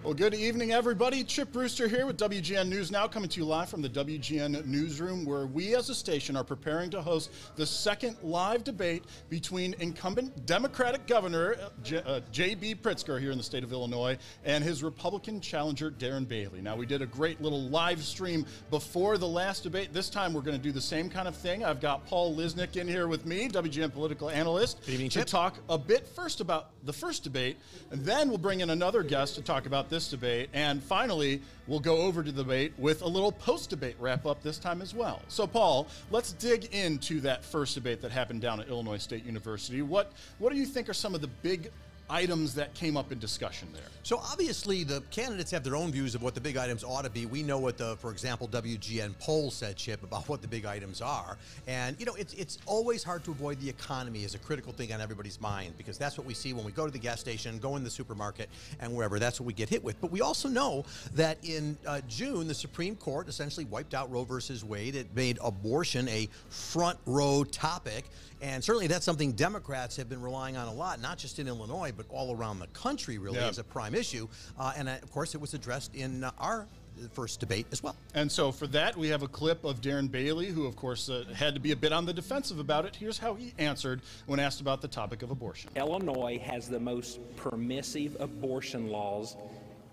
Well, good evening, everybody. Chip Brewster here with WGN News Now, coming to you live from the WGN Newsroom, where we as a station are preparing to host the second live debate between incumbent Democratic Governor J.B. Pritzker here in the state of Illinois and his Republican challenger Darren Bailey. Now, we did a great little live stream before the last debate. This time, we're going to do the same kind of thing. I've got Paul Lisnick in here with me, WGN political analyst, to talk a bit first about the first debate, and then we'll bring in another guest to talk about this debate, and finally we'll go over to the debate with a little post-debate wrap-up this time as well. So Paul, let's dig into that first debate that happened down at Illinois State University. What do you think are some of the big items that came up in discussion there? So obviously the candidates have their own views of what the big items ought to be. We know what the, for example, WGN poll said, Chip, about what the big items are. And, you know, it's always hard to avoid the economy as a critical thing on everybody's mind, because that's what we see when we go to the gas station, go in the supermarket, and wherever. That's what we get hit with. But we also know that in June, the Supreme Court essentially wiped out Roe versus Wade. It made abortion a front row topic. And certainly that's something Democrats have been relying on a lot, not just in Illinois, but all around the country, really, as a prime issue. And of course, it was addressed in our first debate as well. And so for that, we have a clip of Darren Bailey, who, of course, had to be a bit on the defensive about it. Here's how he answered when asked about the topic of abortion. Illinois has the most permissive abortion laws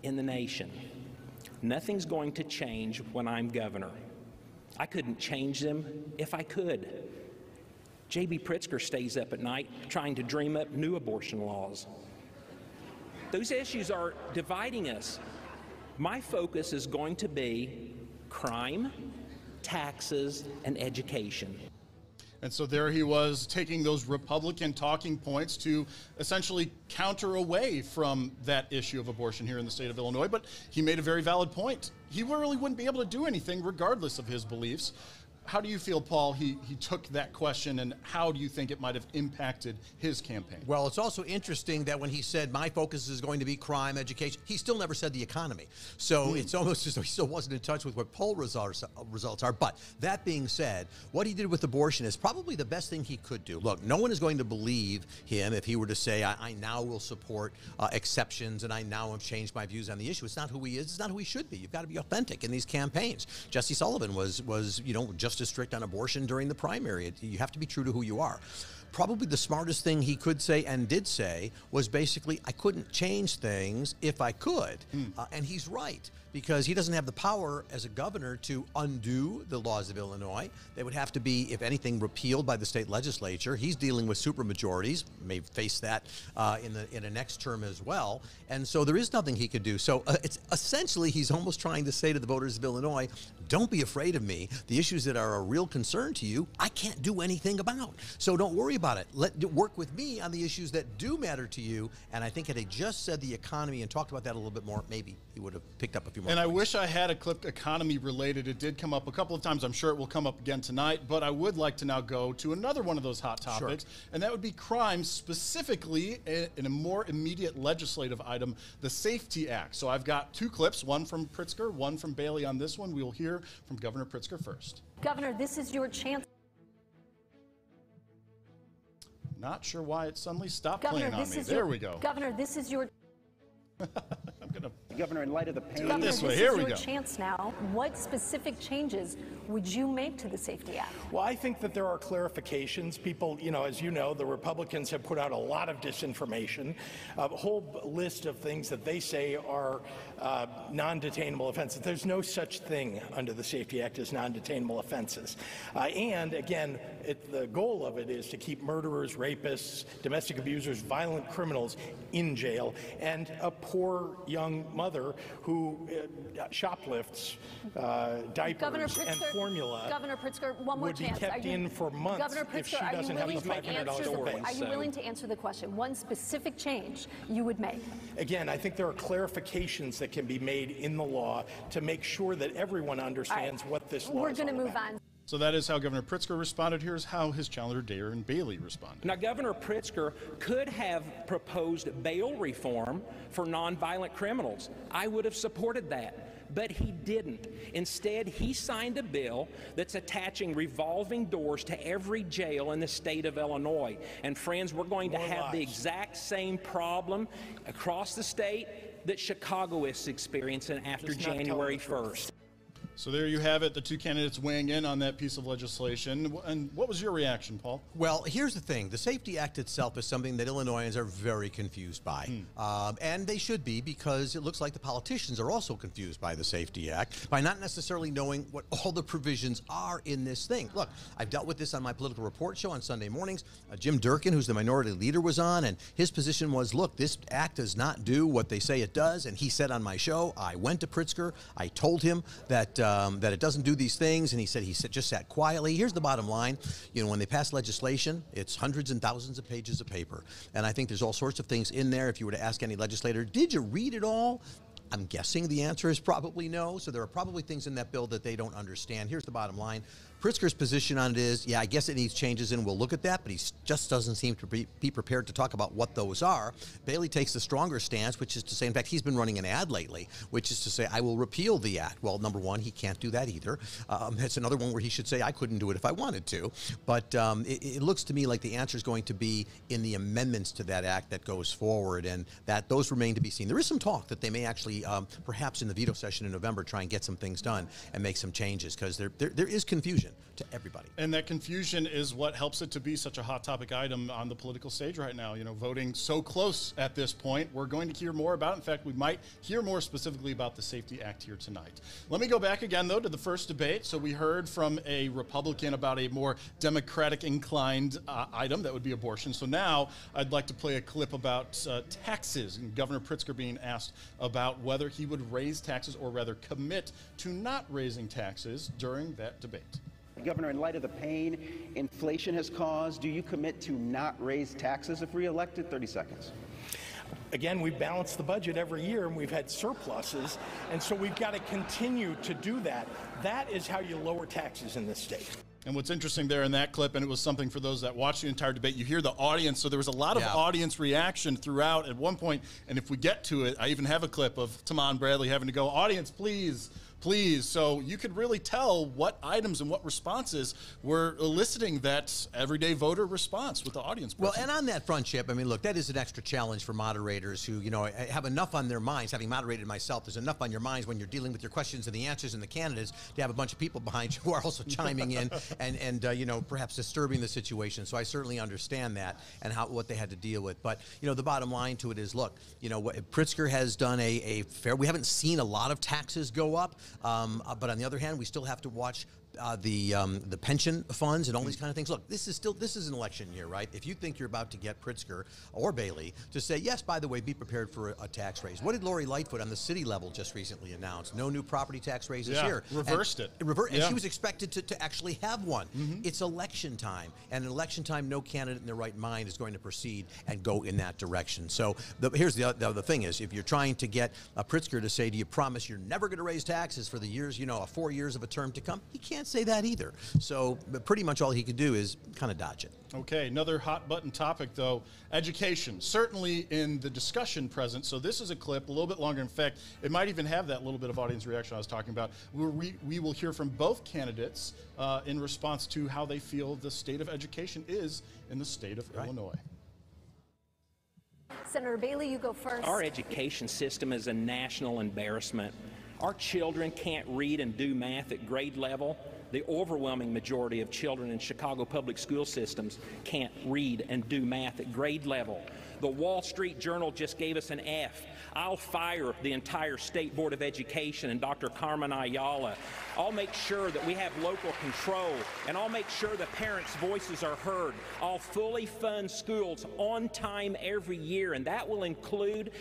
in the nation. Nothing's going to change when I'm governor. I couldn't change them if I could. J.B. Pritzker stays up at night trying to dream up new abortion laws. Those issues are dividing us. My focus is going to be crime, taxes, and education. And so there he was, taking those Republican talking points to essentially counter away from that issue of abortion here in the state of Illinois. But he made a very valid point. He really wouldn't be able to do anything regardless of his beliefs. How do you feel, Paul, he took that question, and how do you think it might have impacted his campaign? Well, it's also interesting that when he said, my focus is going to be crime, education, he still never said the economy. So it's almost as though he still wasn't in touch with what poll results are. But that being said, what he did with abortion is probably the best thing he could do. Look, no one is going to believe him if he were to say, I now will support exceptions, and I now have changed my views on the issue. It's not who he is. It's not who he should be. You've got to be authentic in these campaigns. Jesse Sullivan was you know, just as strict on abortion during the primary. You have to be true to who you are. Probably the smartest thing he could say and did say was basically, I couldn't change things if I could. And he's right, because he doesn't have the power as a governor to undo the laws of Illinois. They would have to be, if anything, repealed by the state legislature. He's dealing with supermajorities, may face that in a next term as well. And so there is nothing he could do. So it's essentially, he's almost trying to say to the voters of Illinois, don't be afraid of me. The issues that are a real concern to you, I can't do anything about. So don't worry about it. Work with me on the issues that do matter to you. And I think had he just said the economy and talked about that a little bit more, maybe he would have picked up a few more And points. I wish I had a clip economy related. It did come up a couple of times. I'm sure it will come up again tonight. But I would like to now go to another one of those hot topics, and that would be crime, specifically in a more immediate legislative item, the SAFE-T Act. So I've got two clips, one from Pritzker, one from Bailey on this one. We will hear from Governor Pritzker first. Governor, this is your chance. Not sure why it suddenly stopped Governor, playing on me. There we go. Governor, this is your I'm going to Governor, in light of the pain... Governor, this way. this Here is we your go. chance now. What specific changes would you make to the SAFE-T Act? Well, I think that there are clarifications. People, you know, as you know, the Republicans have put out a lot of disinformation, a whole list of things that they say are non-detainable offenses. There's no such thing under the SAFE-T Act as non-detainable offenses. And again, the goal of it is to keep murderers, rapists, domestic abusers, violent criminals in jail, and a poor young mother who shoplifts diapers and formula Governor Pritzker, one more would chance. be kept in for months Governor if she Pritzker, doesn't have the $500 to pay. Are you willing to answer the question? One specific change you would make? Again, I think there are clarifications that can be made in the law to make sure that everyone understands what this law is all about. We're going to move on. So that is how Governor Pritzker responded. Here's how his challenger Darren Bailey responded. Now, Governor Pritzker could have proposed bail reform for nonviolent criminals. I would have supported that, but he didn't. Instead, he signed a bill that's attaching revolving doors to every jail in the state of Illinois. And friends, we're going to have the exact same problem across the state. that Chicago is experiencing after Just not telling January the truth. 1st. So there you have it, the two candidates weighing in on that piece of legislation. And what was your reaction, Paul? Well, here's the thing. The SAFE-T Act itself is something that Illinoisans are very confused by. And they should be, because it looks like the politicians are also confused by the SAFE-T Act by not necessarily knowing what all the provisions are in this thing. Look, I've dealt with this on my political report show on Sunday mornings. Jim Durkin, who's the minority leader, was on, and his position was, look, this act does not do what they say it does. And he said on my show, I went to Pritzker, I told him that that it doesn't do these things, and he said just sat quietly. Here's the bottom line. You know, when they pass legislation, it's hundreds and thousands of pages of paper. And I think there's all sorts of things in there. If you were to ask any legislator, did you read it all? I'm guessing the answer is probably no. So there are probably things in that bill that they don't understand. Here's the bottom line. Pritzker's position on it is, yeah, I guess it needs changes, and we'll look at that, but he just doesn't seem to be prepared to talk about what those are. Bailey takes the stronger stance, which is to say, in fact, he's been running an ad lately, which is to say, I will repeal the act. Well, number one, he can't do that either. That's another one where he should say, I couldn't do it if I wanted to. But it looks to me like the answer is going to be in the amendments to that act that goes forward, and that those remain to be seen. There is some talk that they may actually, perhaps in the veto session in November, try and get some things done and make some changes, because there is confusion to everybody. And that confusion is what helps it to be such a hot topic item on the political stage right now. You know, voting so close at this point, we're going to hear more about it. In fact, we might hear more specifically about the SAFE-T Act here tonight. Let me go back again, though, to the first debate. So we heard from a Republican about a more Democratic inclined item, that would be abortion. So now I'd like to play a clip about taxes, and Governor Pritzker being asked about whether he would raise taxes, or rather commit to not raising taxes during that debate. Governor, in light of the pain inflation has caused, do you commit to not raise taxes if reelected? 30 seconds. Again, we balance the budget every year, and we've had surpluses, and so we've got to continue to do that. That is how you lower taxes in this state. And what's interesting there in that clip, and it was something for those that watched the entire debate, you hear the audience, so there was a lot of audience reaction throughout at one point, and if we get to it, I even have a clip of Taman Bradley having to go, audience, please, please. So you could really tell what items and what responses were eliciting that everyday voter response with the audience. Well, and on that front, Chip, I mean, look, that is an extra challenge for moderators who, you know, have enough on their minds. Having moderated myself, there's enough on your minds when you're dealing with your questions and the answers and the candidates to have a bunch of people behind you who are also chiming in and you know, perhaps disturbing the situation. So I certainly understand that and what they had to deal with. But, you know, the bottom line to it is, look, you know, Pritzker has done a fair, we haven't seen a lot of taxes go up. But on the other hand, we still have to watch the pension funds and all these kind of things. Look, this is an election year, right? If you think you're about to get Pritzker or Bailey to say, yes, by the way, be prepared for a tax raise. What did Lori Lightfoot on the city level just recently announce? No new property tax raises here. Reversed it. And she was expected to actually have one. It's election time. And in election time, no candidate in their right mind is going to proceed and go in that direction. So here's the other thing is, if you're trying to get Pritzker to say, do you promise you're never going to raise taxes for the years, you know, 4 years of a term to come? He can't say that either. So pretty much all he could do is kind of dodge it. Okay, another hot button topic, though, education. Certainly in the discussion present. So this is a clip, a little bit longer. In fact, it might even have that little bit of audience reaction I was talking about. We will hear from both candidates in response to how they feel the state of education is in the state of Illinois. Senator Bailey, you go first. Our education system is a national embarrassment. Our children can't read and do math at grade level. The overwhelming majority of children in Chicago public school systems can't read and do math at grade level. The Wall Street Journal just gave us an F. I'll fire the entire State Board of Education and Dr. Carmen Ayala. I'll make sure that we have local control, and I'll make sure the parents' voices are heard. I'll fully fund schools on time every year, and that will include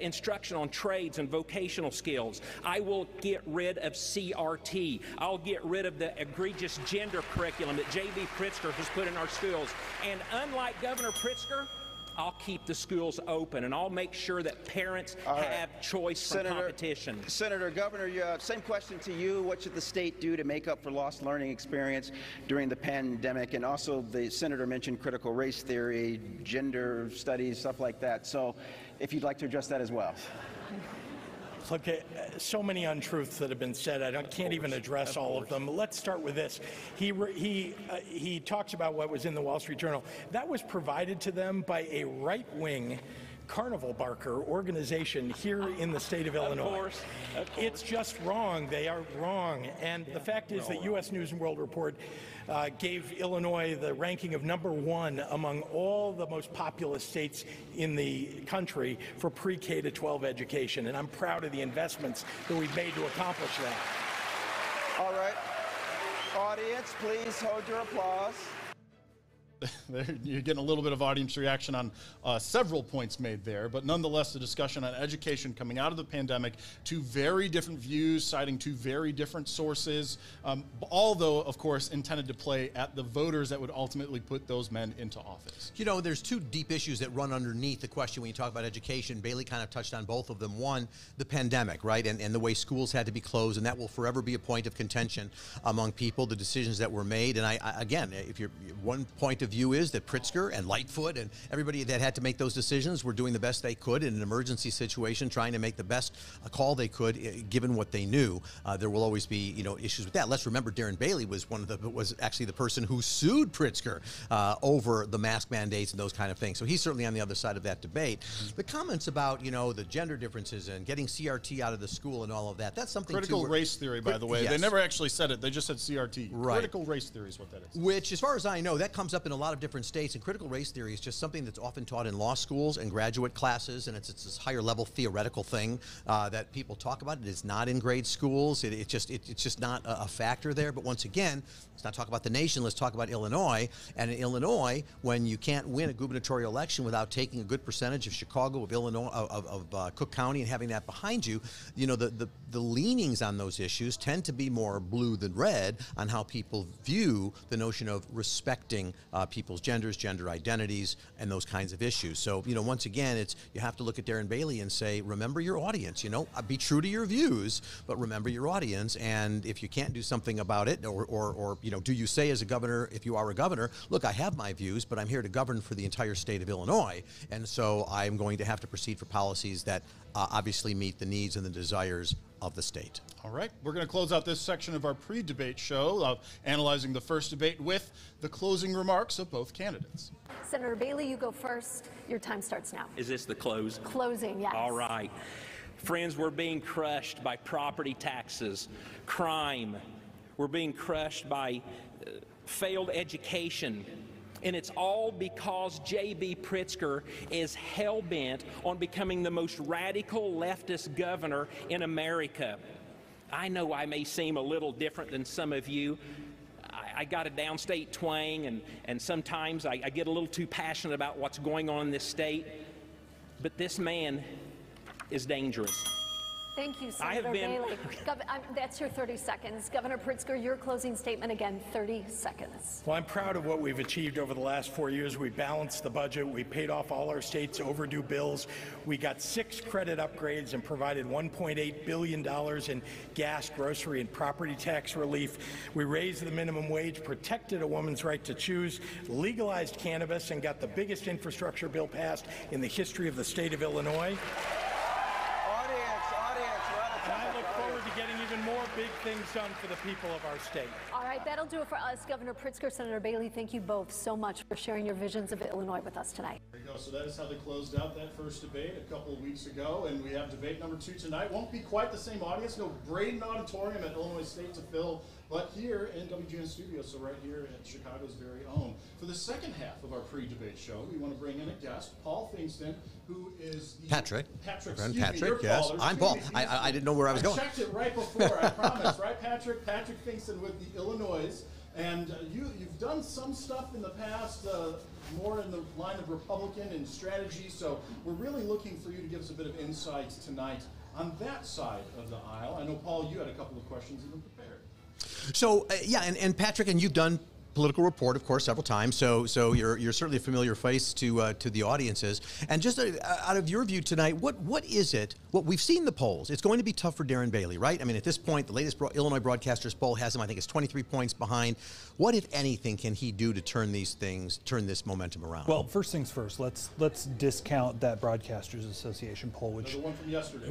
instruction on trades and vocational skills. I will get rid of CRT. I'll get rid of the egregious gender curriculum that J.B. Pritzker has put in our schools. And unlike Governor Pritzker, I'll keep the schools open, and I'll make sure that parents have choice from competition. Senator, Governor, same question to you. What should the state do to make up for lost learning experience during the pandemic? And also, the senator mentioned critical race theory, gender studies, stuff like that. So if you'd like to address that as well. Look, so many untruths that have been said. I can't even address all of them. Let's start with this. He talks about what was in the Wall Street Journal. That was provided to them by a right-wing carnival barker organization here in the state of Illinois. Of course. It's just wrong. They are wrong. And the fact is that U.S. News and World Report gave Illinois the ranking of #1 among all the most populous states in the country for pre-K to 12 education. And I'm proud of the investments that we've made to accomplish that. All right. Audience, please hold your applause. You're getting a little bit of audience reaction on several points made there, but nonetheless, the discussion on education coming out of the pandemic, two very different views, citing two very different sources, all though, of course, intended to play at the voters that would ultimately put those men into office. You know, there's two deep issues that run underneath the question when you talk about education. Bailey kind of touched on both of them. One, the pandemic, right, and the way schools had to be closed, and that will forever be a point of contention among people, the decisions that were made. And I again, if you're one point of view is that Pritzker and Lightfoot and everybody that had to make those decisions were doing the best they could in an emergency situation, trying to make the best call they could given what they knew. There will always be, you know, issues with that. Let's remember Darren Bailey was was actually the person who sued Pritzker over the mask mandates and those kind of things. So he's certainly on the other side of that debate. The comments about, you know, the gender differences and getting CRT out of the school and all of that, that's something critical race theory, by the way. Yes. They never actually said it. They just said CRT. Right. Critical race theory is what that is. Which, as far as I know, that comes up in a lot of different states, and critical race theory is just something that's often taught in law schools and graduate classes, and it's this higher level theoretical thing that people talk about. It is not in grade schools. It's just not a factor there. But once again, let's not talk about the nation. Let's talk about Illinois. And in Illinois, when you can't win a gubernatorial election without taking a good percentage of Chicago, of Illinois, of Cook County, and having that behind you, you know, the leanings on those issues tend to be more blue than red on how people view the notion of respecting people's genders, gender identities, and those kinds of issues. So, you know, once again, you have to look at Darren Bailey and say, remember your audience. You know, be true to your views, but remember your audience. And if you can't do something about it, or you know, do you say as a governor, if you are a governor, look, I have my views, but I'm here to govern for the entire state of Illinois, and so I'm going to have to proceed for policies that obviously meet the needs and the desires of the state. All right, we're going to close out this section of our pre-debate show of analyzing the first debate with the closing remarks of both candidates. Senator Bailey, you go first. Your time starts now. Is this the close? Closing, yes. All right. Friends, we're being crushed by property taxes, crime. We're being crushed by failed education. And it's all because J.B. Pritzker is hell-bent on becoming the most radical leftist governor in America. I know I may seem a little different than some of you. I got a downstate twang, and sometimes I get a little too passionate about what's going on in this state. But this man is dangerous. Thank you, Senator Bailey. That's your 30 seconds. Governor Pritzker, your closing statement again, 30 seconds. Well, I'm proud of what we've achieved over the last 4 years. We balanced the budget. We paid off all our state's overdue bills. We got 6 credit upgrades and provided $1.8 billion in gas, grocery, and property tax relief. We raised the minimum wage, protected a woman's right to choose, legalized cannabis, and got the biggest infrastructure bill passed in the history of the state of Illinois. And I look forward to getting even more big things done for the people of our state. All right, that'll do it for us. Governor Pritzker, Senator Bailey, thank you both so much for sharing your visions of Illinois with us tonight. There you go. So that is how they closed out that first debate a couple of weeks ago. And we have debate number 2 tonight. Won't be quite the same audience. No Braden Auditorium at Illinois State to fill, but here in WGN Studios, so right here at Chicago's very own. For the second half of our pre-debate show, we want to bring in a guest, Paul Fingston, who is the Patrick, Patrick, yes. I'm Paul. I didn't know where I was going. I checked it right before, I promise. Right, Patrick? Patrick Fingston with the Illinois. And you've done some stuff in the past, more in the line of Republican and strategy, so we're really looking for you to give us a bit of insight tonight on that side of the aisle. I know, Paul, you had a couple of questions even prepared. So, yeah, and Patrick, and you've done Political Report, of course, several times, so you're certainly a familiar face to the audiences. And just out of your view tonight, what is it? Well, we've seen the polls. It's going to be tough for Darren Bailey, right? I mean, at this point, the latest Illinois Broadcasters poll has him, I think it's 23 points behind. What, if anything, can he do to turn this momentum around? Well, first things first, let's discount that Broadcasters Association poll, The one from yesterday.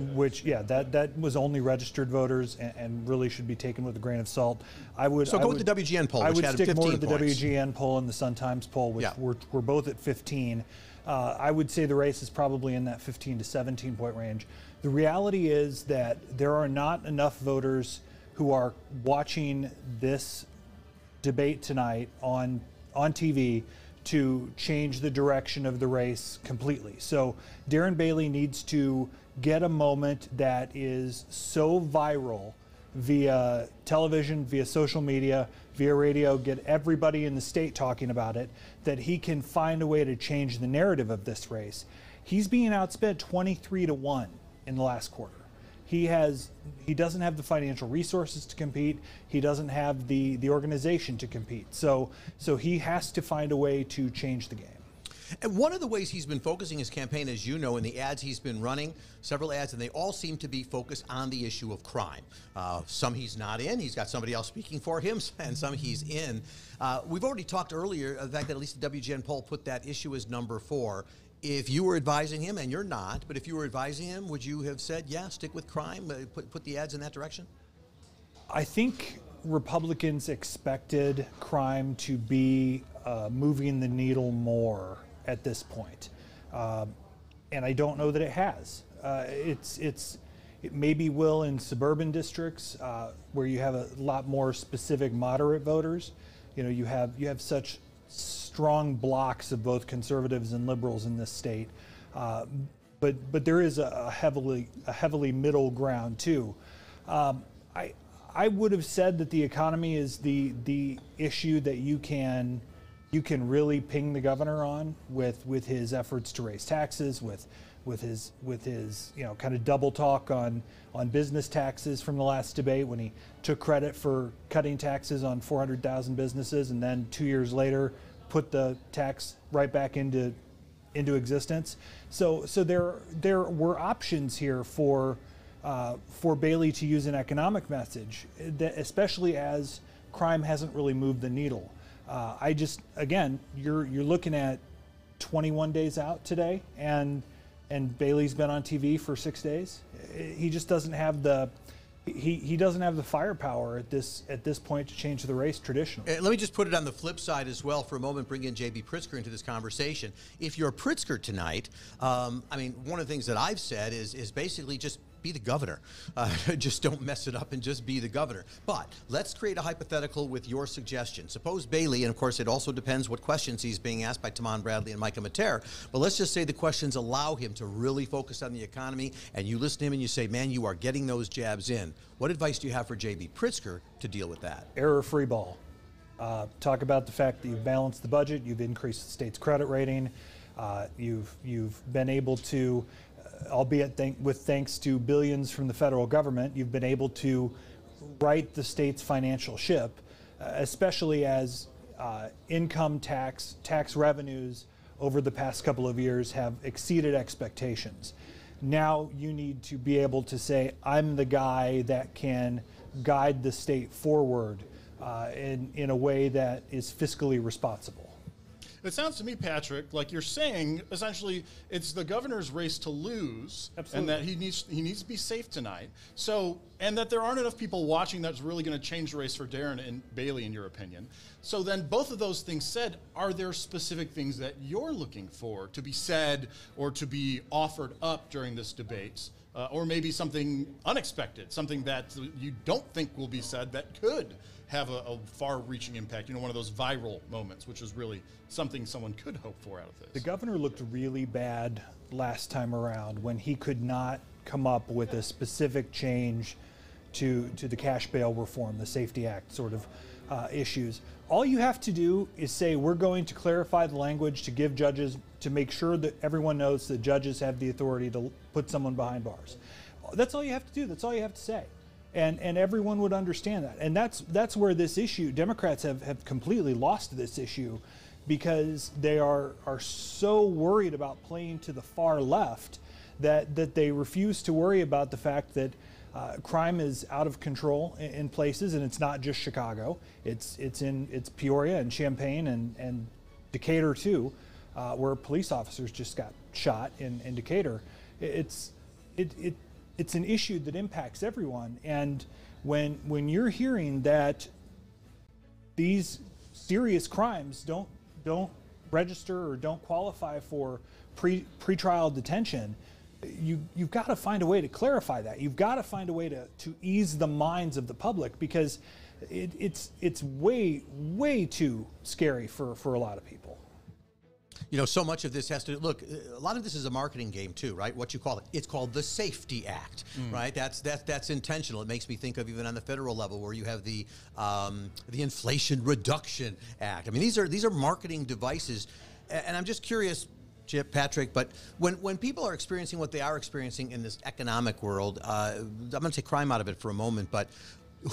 That was only registered voters and really should be taken with a grain of salt. Go with the WGN poll, which had 15 to the points. WGN poll and the Sun-Times poll, which were both at 15. I would say the race is probably in that 15 to 17 point range. The reality is that there are not enough voters who are watching this debate tonight on TV to change the direction of the race completely. So Darren Bailey needs to get a moment that is so viral via television, via social media, via radio, get everybody in the state talking about it, that he can find a way to change the narrative of this race. He's being outspent 23-1 in the last quarter. He doesn't have the financial resources to compete. He doesn't have the organization to compete. So he has to find a way to change the game. And one of the ways he's been focusing his campaign, as you know, in the ads he's been running, several ads, and they all seem to be focused on the issue of crime. Some he's not in. He's got somebody else speaking for him, and some he's in. We've already talked earlier, the fact that at least the WGN poll put that issue as number 4. If you were advising him, and you're not, but if you were advising him, would you have said, yeah, stick with crime, put the ads in that direction? I think Republicans expected crime to be moving the needle more at this point. And I don't know that it has. It maybe will in suburban districts where you have a lot more specific moderate voters. You know, you have such strong blocks of both conservatives and liberals in this state, but there is a heavily middle ground too. I would have said that the economy is the issue that you can really ping the governor on with his efforts to raise taxes, with his kind of double talk on business taxes from the last debate when he took credit for cutting taxes on 400,000 businesses and then 2 years later put the tax right back into existence. So there were options here for Bailey to use an economic message, that especially as crime hasn't really moved the needle. You're looking at 21 days out today, and Bailey's been on TV for 6 days. He just doesn't have the he doesn't have the firepower at this point to change the race traditionally. Let me just put it on the flip side as well for a moment, bring in J.B. Pritzker into this conversation. If you're Pritzker tonight, one of the things that I've said is basically just be the governor. Just don't mess it up and just be the governor. But let's create a hypothetical with your suggestion. Suppose Bailey, and of course it also depends what questions he's being asked by Taman Bradley and Micah Mater, but let's just say the questions allow him to really focus on the economy, and you listen to him and you say, man, you are getting those jabs in. What advice do you have for J.B. Pritzker to deal with that? Error-free ball. Talk about the fact that you've balanced the budget, you've increased the state's credit rating, you've been able to, albeit thanks to billions from the federal government, you've been able to right the state's financial ship, especially as income tax revenues over the past couple of years have exceeded expectations. Now you need to be able to say, I'm the guy that can guide the state forward in a way that is fiscally responsible. It sounds to me, Patrick, like you're saying essentially it's the governor's race to lose. Absolutely. And that he needs to be safe tonight. So, and that there aren't enough people watching that's really going to change the race for Darren and Bailey, in your opinion. So then, both of those things said, are there specific things that you're looking for to be said or to be offered up during this debate? Or maybe something unexpected, something that you don't think will be said that could have a far-reaching impact, one of those viral moments, which is really something someone could hope for out of this. The governor looked really bad last time around when he could not come up with a specific change to the cash bail reform, the SAFETY Act sort of issues. All you have to do is say, we're going to clarify the language to give judges, to make sure that everyone knows that judges have the authority to put someone behind bars. That's all you have to do. That's all you have to say. And everyone would understand that. And that's where this issue, Democrats have completely lost this issue because they are so worried about playing to the far left that they refuse to worry about the fact that crime is out of control in places, and it's not just Chicago. It's Peoria and Champaign and Decatur too, where police officers just got shot in Decatur. It's an issue that impacts everyone, and when you're hearing that these serious crimes don't register or don't qualify for pretrial detention, you've got to find a way to clarify that. You've got to find a way to ease the minds of the public, because it's way too scary for a lot of people. You know, so much of this has to look. A lot of this is a marketing game too, right? What you call it? It's called the Safety Act, right? That's intentional. It makes me think of even on the federal level where you have the Inflation Reduction Act. I mean, these are marketing devices, and I'm just curious, Chip, Patrick, but when people are experiencing what they are experiencing in this economic world, I'm going to take crime out of it for a moment, but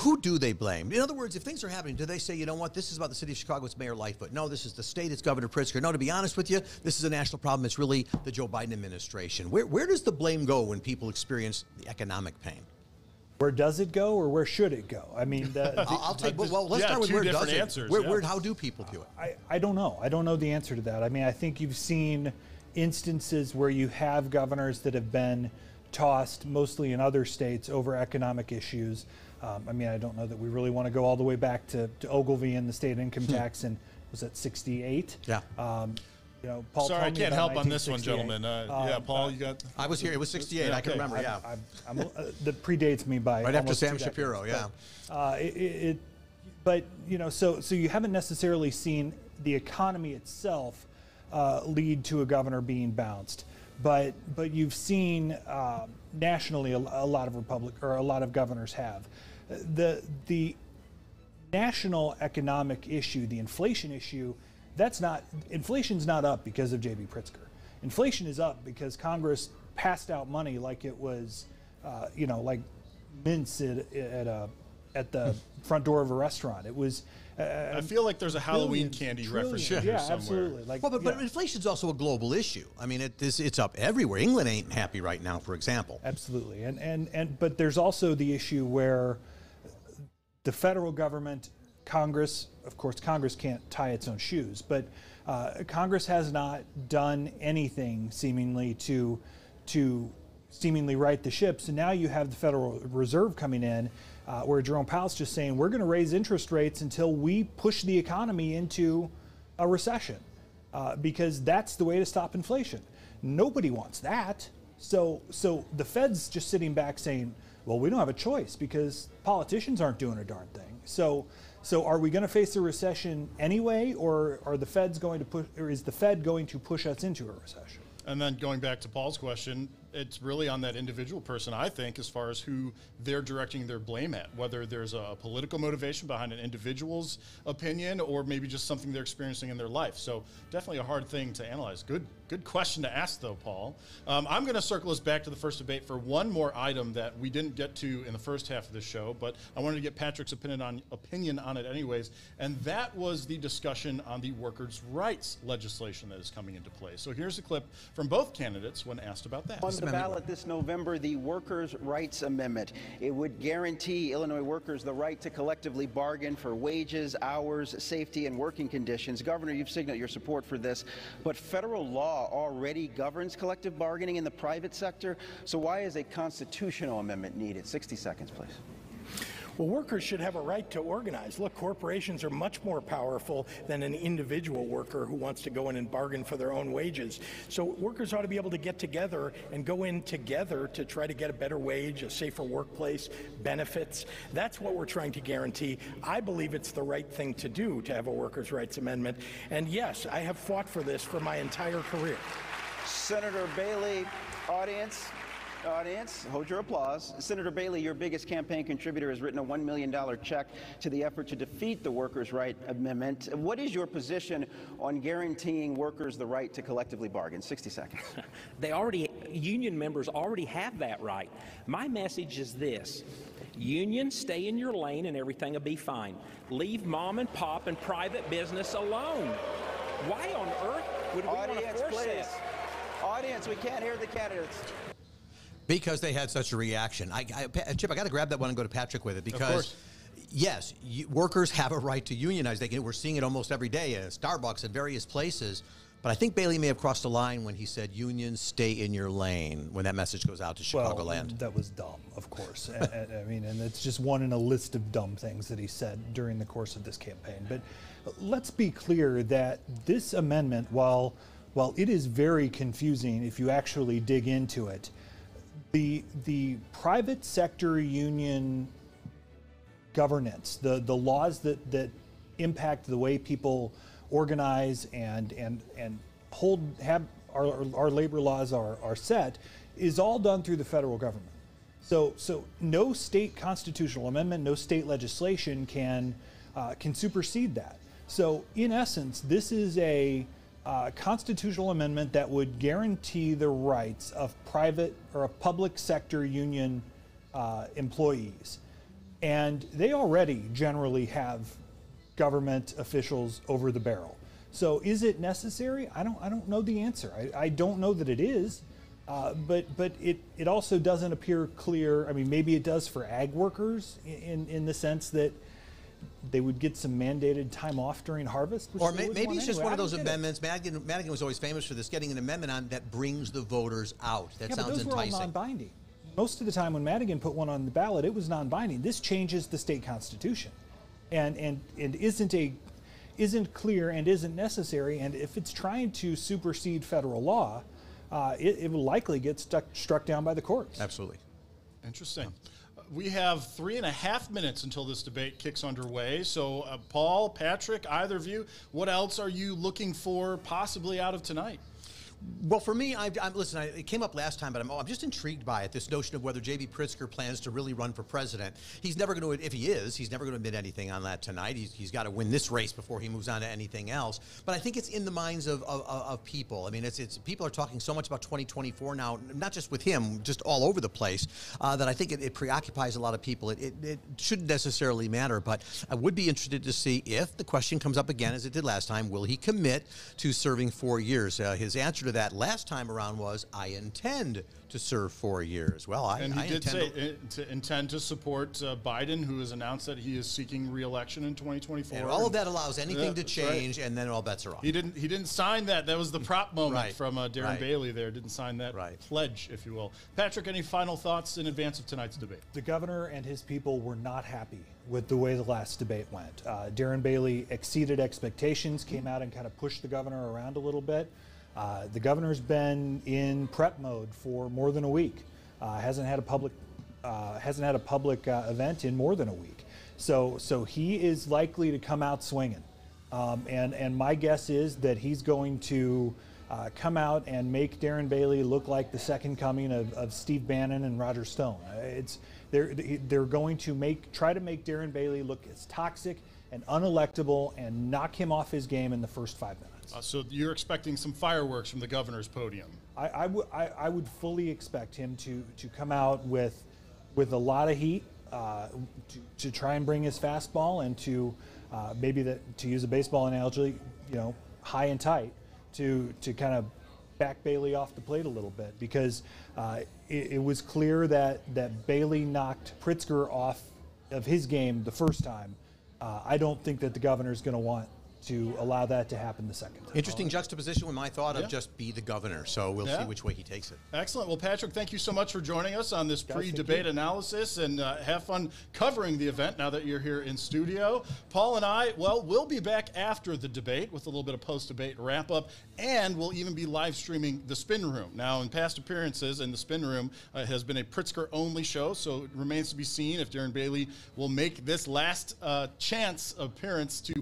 who do they blame? In other words, if things are happening, do they say, you know what, this is about the city of Chicago, it's Mayor Lightfoot. No, this is the state, it's Governor Pritzker. No, to be honest with you, this is a national problem. It's really the Joe Biden administration. Where does the blame go when people experience the economic pain? Where does it go, or where should it go? I mean, I'll take. Well, let's start with where does it. Answers, how do people do it? I don't know. I don't know the answer to that. I mean, I think you've seen instances where you have governors that have been tossed, mostly in other states, over economic issues. I mean, I don't know that we really want to go all the way back to Ogilvy and the state income tax, and was that 68? Yeah. You know, Paul. Sorry, I can't help on this one, gentlemen. Yeah, Paul, you got. I was here. It was 68. I can remember. Yeah. That predates me by right after Sam decades, Shapiro. Yeah. But you know, so you haven't necessarily seen the economy itself lead to a governor being bounced, but you've seen nationally a lot of governors have. The national economic issue, the inflation issue, inflation's not up because of J.B. Pritzker. Inflation is up because Congress passed out money like it was, like mints at the front door of a restaurant. It was. I feel like there's a Halloween candy reference here somewhere. Yeah, absolutely. But inflation's also a global issue. I mean, it's up everywhere. England ain't happy right now, for example. Absolutely, but there's also the issue where the federal government, Congress, of course, Congress can't tie its own shoes, but Congress has not done anything seemingly to seemingly right the ship. So now you have the Federal Reserve coming in, where Jerome Powell's just saying, we're going to raise interest rates until we push the economy into a recession, because that's the way to stop inflation. Nobody wants that. So the Fed's just sitting back saying, well, we don't have a choice because politicians aren't doing a darn thing. So are we going to face a recession anyway, or is the Fed going to push us into a recession? And then going back to Paul's question, it's really on that individual person, I think, as far as who they're directing their blame at, whether there's a political motivation behind an individual's opinion or maybe just something they're experiencing in their life. So definitely a hard thing to analyze. Good question to ask, though, Paul. I'm going to circle us back to the first debate for one more item that we didn't get to in the first half of the show, but I wanted to get Patrick's opinion on it anyways, and that was the discussion on the workers' rights legislation that is coming into play. So here's a clip from both candidates when asked about that. On the ballot this November, the Workers' Rights Amendment. It would guarantee Illinois workers the right to collectively bargain for wages, hours, safety, and working conditions. Governor, you've signaled your support for this, but federal law already governs collective bargaining in the private sector. So why is a constitutional amendment needed? 60 seconds, please. Well, workers should have a right to organize. Look, corporations are much more powerful than an individual worker who wants to go in and bargain for their own wages. So workers ought to be able to get together and go in together to try to get a better wage, a safer workplace, benefits. That's what we're trying to guarantee. I believe it's the right thing to do to have a workers' rights amendment. And yes, I have fought for this for my entire career. Senator Bailey, audience, hold your applause. Senator Bailey, your biggest campaign contributor, has written a $1 million check to the effort to defeat the Workers' Right Amendment. What is your position on guaranteeing workers the right to collectively bargain? 60 seconds. Union members already have that right. My message is this. Unions, stay in your lane and everything will be fine. Leave mom and pop and private business alone. Why on earth would we want to force this? Audience, we can't hear the candidates. Because they had such a reaction. Chip, I got to grab that one and go to Patrick with it because, yes, workers have a right to unionize. We're seeing it almost every day at Starbucks and various places. But I think Bailey may have crossed the line when he said, unions, stay in your lane, when that message goes out to Chicagoland. That was dumb, of course. I mean, and it's just one in a list of dumb things that he said during the course of this campaign. But let's be clear that this amendment, while it is very confusing if you actually dig into it, the private sector union governance, the laws that impact the way people organize and have our labor laws are set, is all done through the federal government. So no state constitutional amendment, no state legislation can supersede that. So in essence, this is a constitutional amendment that would guarantee the rights of private or a public sector union employees, and they already generally have government officials over the barrel. So is it necessary? I don't know the answer. I don't know that it is, but it also doesn't appear clear. I mean, maybe it does for ag workers in the sense that they would get some mandated time off during harvest. Or maybe it's just one of those amendments. Madigan was always famous for this, getting an amendment on that brings the voters out. That sounds but those enticing. were all non-binding. Most of the time when Madigan put one on the ballot, it was non-binding. This changes the state constitution, and isn't clear and isn't necessary. And if it's trying to supersede federal law, it will likely get struck down by the courts. Absolutely. Interesting. We have 3.5 minutes until this debate kicks underway. So, Paul, Patrick, either of you, what else are you looking for possibly out of tonight? Well, for me, listen, it came up last time, but I'm just intrigued by it, this notion of whether J.B. Pritzker plans to really run for president. He's never going to, if he is, he's never going to admit anything on that tonight. He's got to win this race before he moves on to anything else. But I think it's in the minds of people. I mean, it's people are talking so much about 2024 now, not just with him, just all over the place, that I think it preoccupies a lot of people. It shouldn't necessarily matter, but I would be interested to see if the question comes up again, as it did last time, will he commit to serving 4 years? His answer to that last time around was, I intend to serve 4 years. Well, he did say to intend to support Biden, who has announced that he is seeking re-election in 2024. And all of that allows anything to change, and then all bets are off. He didn't sign that. That was the prop moment from Darren Bailey there. Didn't sign that pledge, if you will. Patrick, any final thoughts in advance of tonight's debate? The governor and his people were not happy with the way the last debate went. Darren Bailey exceeded expectations, came out and kind of pushed the governor around a little bit. The governor's been in prep mode for more than a week. Hasn't had a public event in more than a week. So he is likely to come out swinging. And my guess is that he's going to come out and make Darren Bailey look like the second coming of Steve Bannon and Roger Stone. They're going to try to make Darren Bailey look as toxic and unelectable and knock him off his game in the first 5 minutes. So you're expecting some fireworks from the governor's podium? I would fully expect him to come out with a lot of heat to try and bring his fastball and to to use a baseball analogy, high and tight to kind of back Bailey off the plate a little bit, because it was clear that Bailey knocked Pritzker off of his game the first time. I don't think that the governor's going to want to allow that to happen the second time. Interesting juxtaposition with my thought of just be the governor. So we'll see which way he takes it. Excellent. Well, Patrick, thank you so much for joining us on this pre-debate analysis, and have fun covering the event now that you're here in studio. Paul and I, we'll be back after the debate with a little bit of post-debate wrap-up, and we'll even be live streaming The Spin Room. Now, in past appearances in The Spin Room has been a Pritzker-only show, so it remains to be seen if Darren Bailey will make this last chance appearance to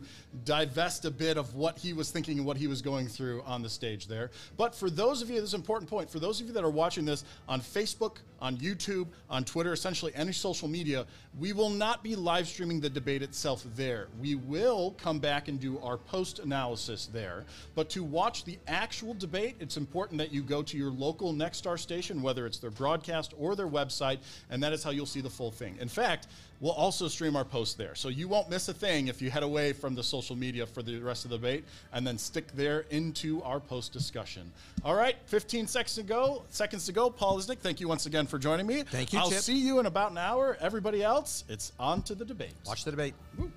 divest a bit of what he was thinking and what he was going through on the stage there. But for those of you, this is an important point, for those of you that are watching this on Facebook, on YouTube, on Twitter, essentially any social media, we will not be live streaming the debate itself there. We will come back and do our post analysis there. But to watch the actual debate, it's important that you go to your local Nexstar station, whether it's their broadcast or their website, and that is how you'll see the full thing. In fact, we'll also stream our post there. So you won't miss a thing if you head away from the social media for the rest of the debate and then stick there into our post discussion. All right, 15 seconds to go. Paul Lisnek, thank you once again for joining me. Thank you, I'll Chip. see you in about an hour. Everybody else, it's on to the debate. Watch the debate. Woo.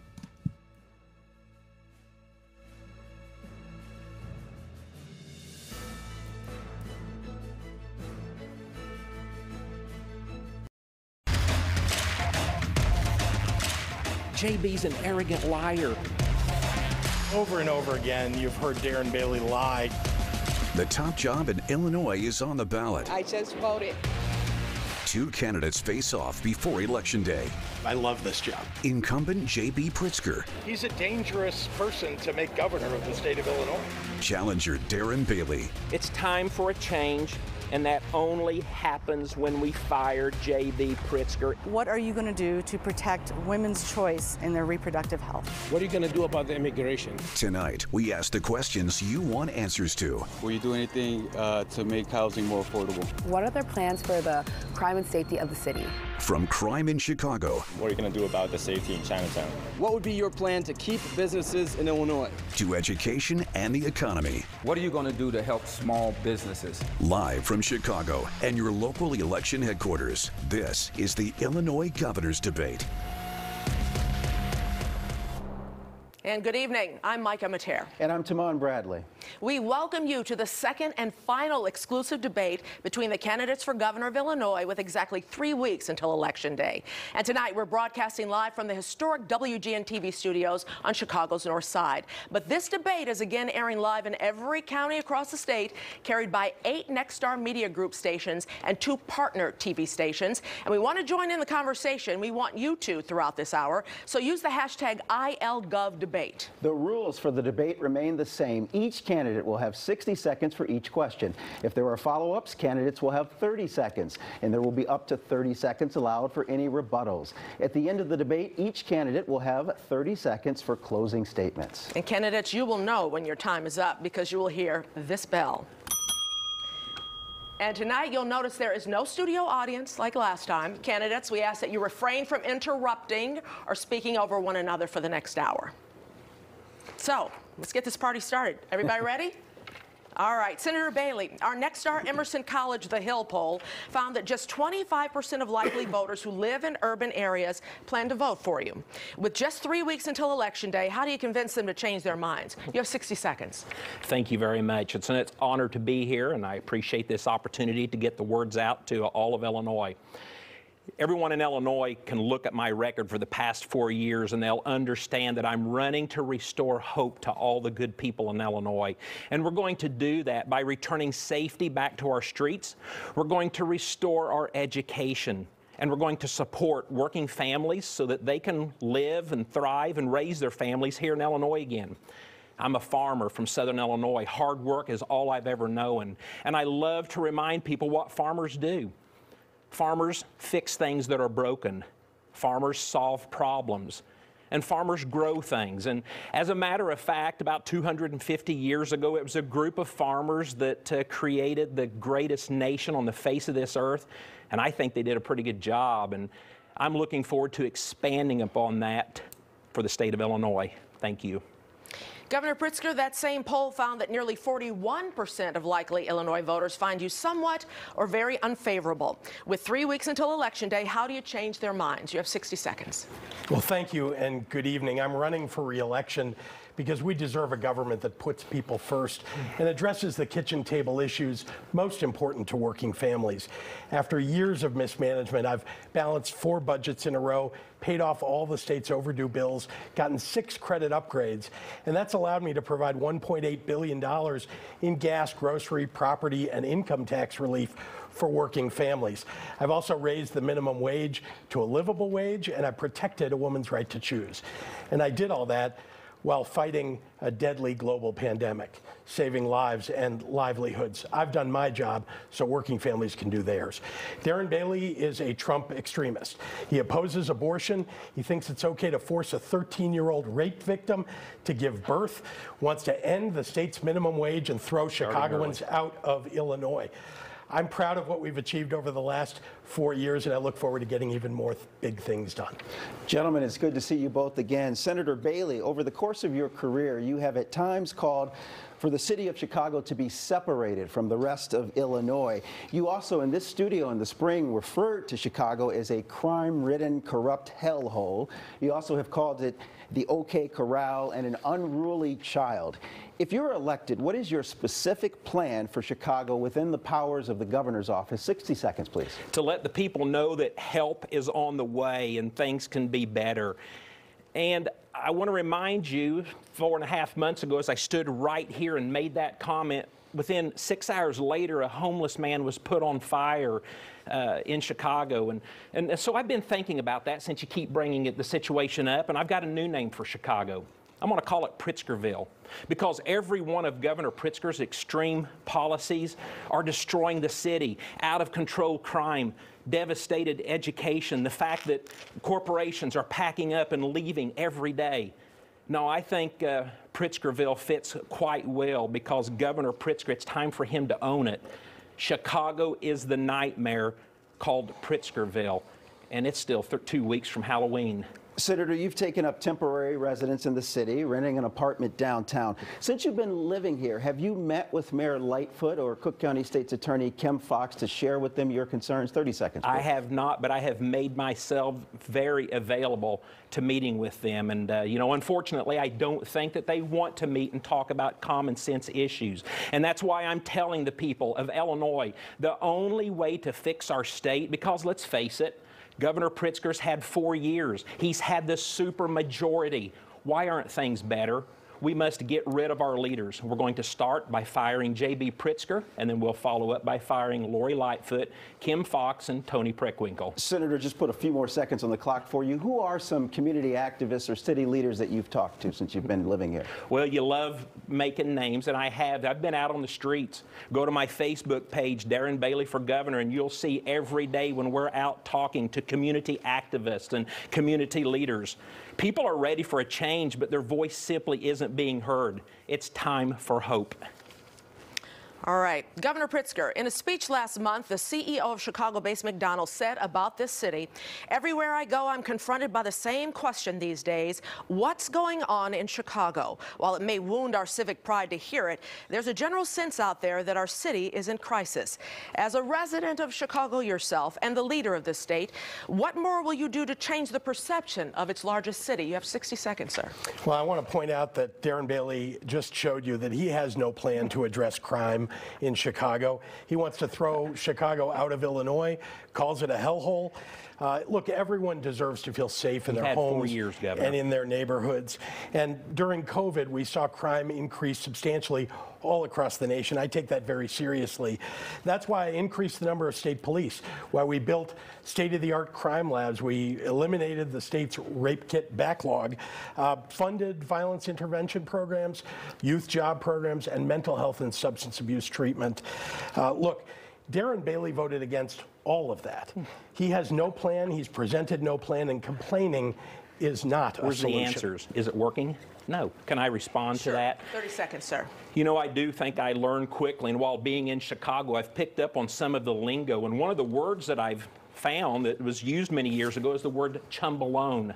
JB's an arrogant liar. Over and over again, you've heard Darren Bailey lie. The top job in Illinois is on the ballot. I just voted. Two candidates face off before Election Day. I love this job. Incumbent J.B. Pritzker. He's a dangerous person to make governor of the state of Illinois. Challenger Darren Bailey. It's time for a change, and that only happens when we fire J.B. Pritzker. What are you going to do to protect women's choice in their reproductive health? What are you going to do about the immigration? Tonight, we ask the questions you want answers to. Will you do anything to make housing more affordable? What are their plans for the crime and safety of the city? From crime in Chicago. What are you going to do about the safety in Chinatown? What would be your plan to keep businesses in Illinois? To education and the economy. What are you going to do to help small businesses? Live from Chicago and your local election headquarters, this is the Illinois Governor's Debate. And good evening. I'm Micah Mater. And I'm Timon Bradley. We welcome you to the second and final exclusive debate between the candidates for governor of Illinois with exactly 3 weeks until Election Day. And tonight we're broadcasting live from the historic WGN TV studios on Chicago's North Side. But this debate is again airing live in every county across the state, carried by 8 Nexstar Media Group stations and 2 partner TV stations. And we want to join in the conversation. We want you to throughout this hour. So use the hashtag ILGovDebate. The rules for the debate remain the same. Each candidate will have 60 seconds for each question. If there are follow-ups, candidates will have 30 seconds, and there will be up to 30 seconds allowed for any rebuttals. At the end of the debate, each candidate will have 30 seconds for closing statements. And candidates, you will know when your time is up because you will hear this bell. And tonight, you'll notice there is no studio audience like last time. Candidates, we ask that you refrain from interrupting or speaking over one another for the next hour. So, let's get this party started. Everybody ready? All right, Senator Bailey, our Nexstar Emerson College The Hill poll found that just 25% of likely voters who live in urban areas plan to vote for you. With just 3 weeks until Election Day, how do you convince them to change their minds? You have 60 seconds. Thank you very much. It's an honor to be here, and I appreciate this opportunity to get the words out to all of Illinois. Everyone in Illinois can look at my record for the past 4 years and they'll understand that I'm running to restore hope to all the good people in Illinois. And we're going to do that by returning safety back to our streets. We're going to restore our education. And we're going to support working families so that they can live and thrive and raise their families here in Illinois again. I'm a farmer from Southern Illinois. Hard work is all I've ever known. And I love to remind people what farmers do. Farmers fix things that are broken. Farmers solve problems. And farmers grow things. And as a matter of fact, about 250 years ago, it was a group of farmers that created the greatest nation on the face of this earth. And I think they did a pretty good job. And I'm looking forward to expanding upon that for the state of Illinois. Thank you. Governor Pritzker, that same poll found that nearly 41% of likely Illinois voters find you somewhat or very unfavorable. With 3 weeks until Election Day, how do you change their minds? You have 60 seconds. Well, thank you and good evening. I'm running for re-election because we deserve a government that puts people first and addresses the kitchen table issues most important to working families. After years of mismanagement, I've balanced 4 budgets in a row, paid off all the state's overdue bills, gotten 6 credit upgrades, and that's allowed me to provide $1.8 billion in gas, grocery, property, and income tax relief for working families. I've also raised the minimum wage to a livable wage, and I've protected a woman's right to choose. And I did all that while fighting a deadly global pandemic, saving lives and livelihoods. I've done my job so working families can do theirs. Darren Bailey is a Trump extremist. He opposes abortion. He thinks it's okay to force a 13-year-old rape victim to give birth, wants to end the state's minimum wage and throw Chicagoans out of Illinois. I'm proud of what we've achieved over the last 4 years, and I look forward to getting even more big things done. Gentlemen, it's good to see you both again. Senator Bailey, over the course of your career, you have at times called for the city of Chicago to be separated from the rest of Illinois. You also, in this studio in the spring, referred to Chicago as a crime-ridden, corrupt hellhole. You also have called it the OK Corral and an unruly child. If you're elected, what is your specific plan for Chicago within the powers of the governor's office? 60 seconds, please. To let the people know that help is on the way and things can be better. And I want to remind you, 4.5 months ago, as I stood right here and made that comment, within 6 hours later, a homeless man was put on fire in Chicago. And so I've been thinking about that since you keep bringing the situation up, and I've got a new name for Chicago. I'm going to call it Pritzkerville, because every one of Governor Pritzker's extreme policies are destroying the city. Out of control crime, devastated education, the fact that corporations are packing up and leaving every day. No, I think Pritzkerville fits quite well, because Governor Pritzker, it's time for him to own it. Chicago is the nightmare called Pritzkerville, and it's still 2 weeks from Halloween. Senator, you've taken up temporary residence in the city, renting an apartment downtown. Since you've been living here, have you met with Mayor Lightfoot or Cook County State's Attorney Kim Foxx to share with them your concerns? 30 seconds. Please. I have not, but I have made myself very available to meeting with them. And, you know, unfortunately, I don't think that they want to meet and talk about common sense issues. And that's why I'm telling the people of Illinois, the only way to fix our state, because let's face it, Governor Pritzker's had 4 years. He's had the super majority. Why aren't things better? We must get rid of our leaders. We're going to start by firing J.B. Pritzker, and then we'll follow up by firing Lori Lightfoot, Kim Foxx, and Tony Preckwinkle. Senator, just put a few more seconds on the clock for you. Who are some community activists or city leaders that you've talked to since you've been living here? Well, you love making names, and I have. I've been out on the streets. Go to my Facebook page, Darren Bailey for Governor, and you'll see every day when we're out talking to community activists and community leaders. People are ready for a change, but their voice simply isn't being heard. It's time for hope. All right. Governor Pritzker, in a speech last month, the CEO of Chicago-based McDonald's said about this city, "Everywhere I go, I'm confronted by the same question these days. What's going on in Chicago? While it may wound our civic pride to hear it, there's a general sense out there that our city is in crisis." As a resident of Chicago yourself and the leader of the state, what more will you do to change the perception of its largest city? You have 60 seconds, sir. Well, I want to point out that Darren Bailey just showed you that he has no plan to address crime in Chicago. He wants to throw Chicago out of Illinois, calls it a hellhole. Look, everyone deserves to feel safe in their homes 4 years, Governor, and in their neighborhoods. And during COVID, we saw crime increase substantially all across the nation. I take that very seriously. That's why I increased the number of state police, why we built state-of-the-art crime labs. We eliminated the state's rape kit backlog, funded violence intervention programs, youth job programs, and mental health and substance abuse treatment. Look, Darren Bailey voted against all of that. He has no plan. He's presented no plan, and complaining is not a solution. Where's the answers? Is it working? No. Can I respond to that? 30 seconds, sir. You know, I do think I learned quickly, and while being in Chicago, I've picked up on some of the lingo, and one of the words that I've found that was used many years ago is the word chumbalone.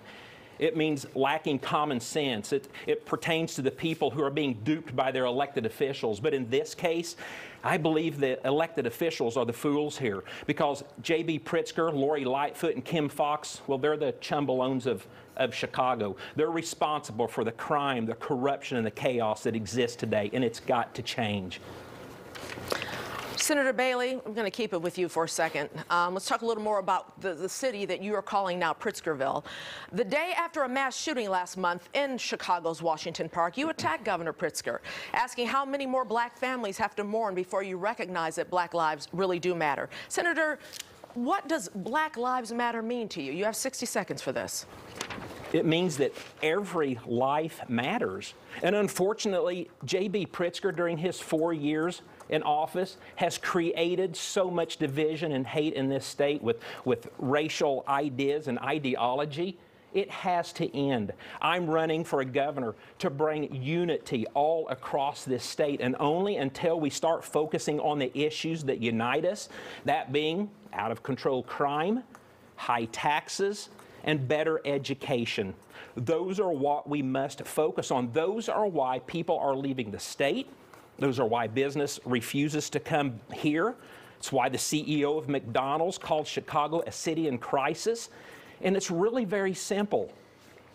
It means lacking common sense. It pertains to the people who are being duped by their elected officials. But in this case, I believe that elected officials are the fools here, because J.B. Pritzker, Lori Lightfoot, and Kim Foxx, well, they're the chumbalones of Chicago. They're responsible for the crime, the corruption, and the chaos that exists today, and it's got to change. Senator Bailey, I'm going to keep it with you for a second. Let's talk a little more about the city that you are calling now Pritzkerville. The day after a mass shooting last month in Chicago's Washington Park, you attacked Governor Pritzker, asking how many more black families have to mourn before you recognize that black lives really do matter. Senator, what does Black Lives Matter mean to you? You have 60 seconds for this. It means that every life matters. And unfortunately, J.B. Pritzker, during his 4 years in office, has created so much division and hate in this state with racial ideas and ideology. It has to end. I'm running for a governor to bring unity all across this state, and only until we start focusing on the issues that unite us, that being out-of-control crime, high taxes, and better education. Those are what we must focus on. Those are why people are leaving the state. Those are why business refuses to come here. It's why the CEO of McDonald's called Chicago a city in crisis. And it's really very simple.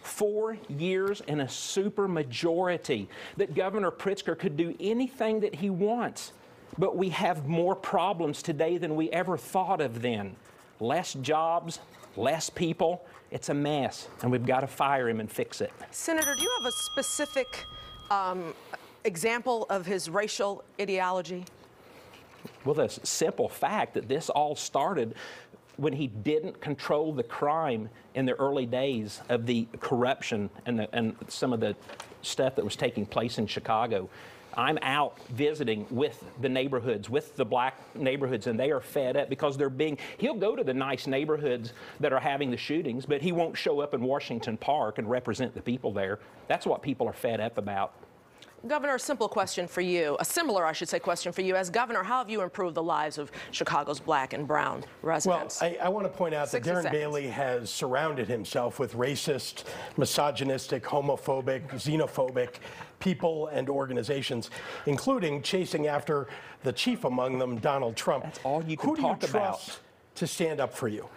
4 years and a supermajority that Governor Pritzker could do anything that he wants. But we have more problems today than we ever thought of then. Less jobs, less people, It's a mess, and we've got to fire him and fix it. Senator, do you have a specific example of his racial ideology? Well, the simple fact that this all started when he didn't control the crime in the early days of the corruption and some of the stuff that was taking place in Chicago. I'm out visiting with the neighborhoods, with the black neighborhoods, and they are fed up because he'll go to the nice neighborhoods that are having the shootings, but he won't show up in Washington Park and represent the people there. That's what people are fed up about. Governor, a simple question for you, a similar, I should say, question for you. As governor, how have you improved the lives of Chicago's black and brown residents? Well, I want to point out that Darren Bailey has surrounded himself with racist, misogynistic, homophobic, xenophobic people and organizations, including chasing after the chief among them, Donald Trump. That's all you can talk about. Who do you trust to stand up for you?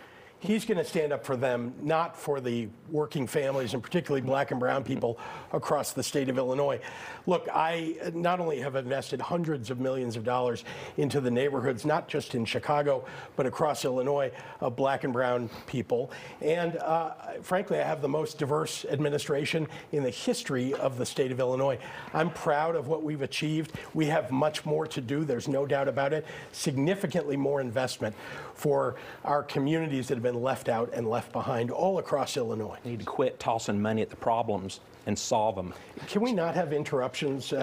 He's going to stand up for them, not for the working families and particularly black and brown people across the state of Illinois. Look, I not only have invested hundreds of millions of dollars into the neighborhoods, not just in Chicago, but across Illinois, of black and brown people. And frankly, I have the most diverse administration in the history of the state of Illinois. I'm proud of what we've achieved. We have much more to do. There's no doubt about it. Significantly more investment for our communities that have been left out and left behind all across Illinois. We need to quit tossing money at the problems and solve them. Can we not have interruptions? Can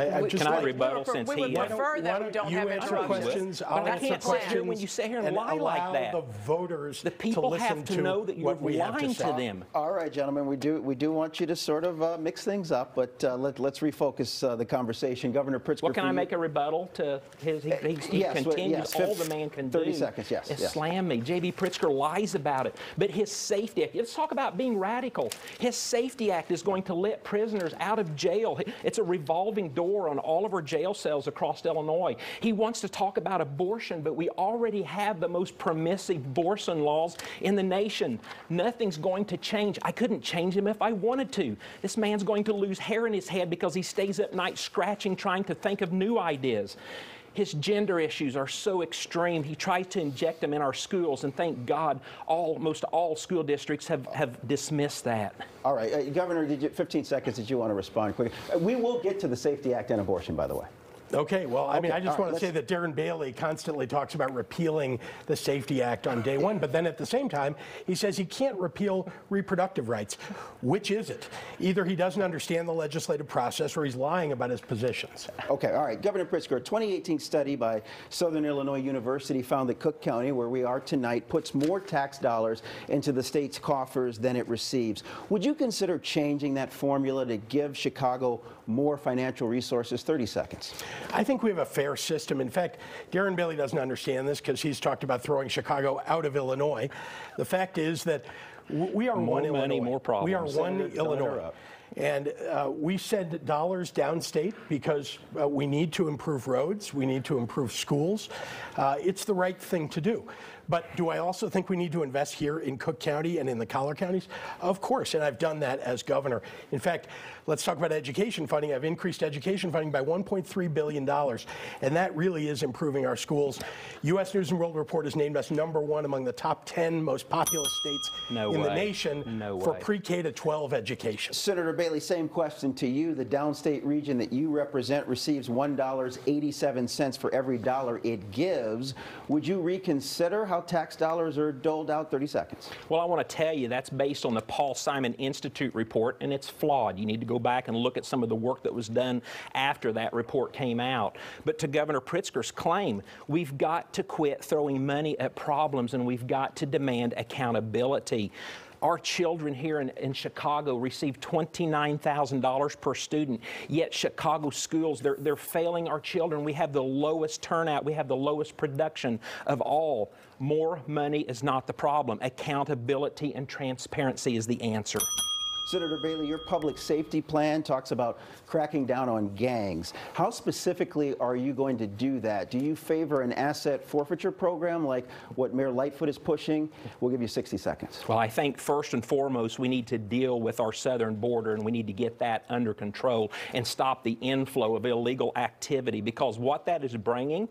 I rebuttal since we would prefer that we don't have interruptions. I'll answer questions. When you sit here and lie like that, the voters, the people have to know that you're lying to them. All right, gentlemen, we do want you to sort of mix things up, but let's refocus the conversation. Governor Pritzker. Well, can I make a rebuttal to his? He continues. All the man can do 30 seconds, yes. is slam me. J.B. Pritzker lies about it, but his Safety Act. Let's talk about being radical. His Safety Act is going to let prisoners out of jail. It's a revolving door on all of our jail cells across Illinois. He wants to talk about abortion, but we already have the most permissive abortion laws in the nation. Nothing's going to change. I couldn't change him if I wanted to. This man's going to lose hair in his head because he stays up night scratching, trying to think of new ideas. His gender issues are so extreme. He tries to inject them in our schools, and thank God almost all school districts have dismissed that. All right, Governor, 15 seconds that you want to respond quickly. We will get to the Safety Act and abortion, by the way. Okay, well, I mean, I just want to say that Darren Bailey constantly talks about repealing the Safety Act on day one, but then at the same time, he says he can't repeal reproductive rights. Which is it? Either he doesn't understand the legislative process or he's lying about his positions. Okay, all right. Governor Pritzker, a 2018 study by Southern Illinois University found that Cook County, where we are tonight, puts more tax dollars into the state's coffers than it receives. Would you consider changing that formula to give Chicago more financial resources? 30 seconds. I think we have a fair system. In fact, Darren Bailey doesn't understand this because he's talked about throwing Chicago out of Illinois. The fact is that we are one Illinois. More money, more problems. We are one Illinois. And we send dollars downstate because we need to improve roads, we need to improve schools. It's the right thing to do. But do I also think we need to invest here in Cook County and in the collar counties? Of course, and I've done that as governor. In fact, let's talk about education funding. I've increased education funding by $1.3 billion, and that really is improving our schools. U.S. News & World Report has named us #1 among the top 10 most populous states in the nation for pre-K to 12 education. Senator Bailey, same question to you. The downstate region that you represent receives $1.87 for every dollar it gives. Would you reconsider how tax dollars are doled out? 30 seconds. Well, I want to tell you that's based on the Paul Simon Institute report, and it's flawed. You need to go back and look at some of the work that was done after that report came out. But to Governor Pritzker's claim, we've got to quit throwing money at problems, and we've got to demand accountability. Our children here in Chicago receive $29,000 per student, yet Chicago schools, they're failing our children. We have the lowest turnout. We have the lowest production of all. More money is not the problem. Accountability and transparency is the answer. Senator Bailey, your public safety plan talks about cracking down on gangs. How specifically are you going to do that? Do you favor an asset forfeiture program like what Mayor Lightfoot is pushing? We'll give you 60 seconds. Well, I think first and foremost, we need to deal with our southern border, and we need to get that under control and stop the inflow of illegal activity, because what that is bringing,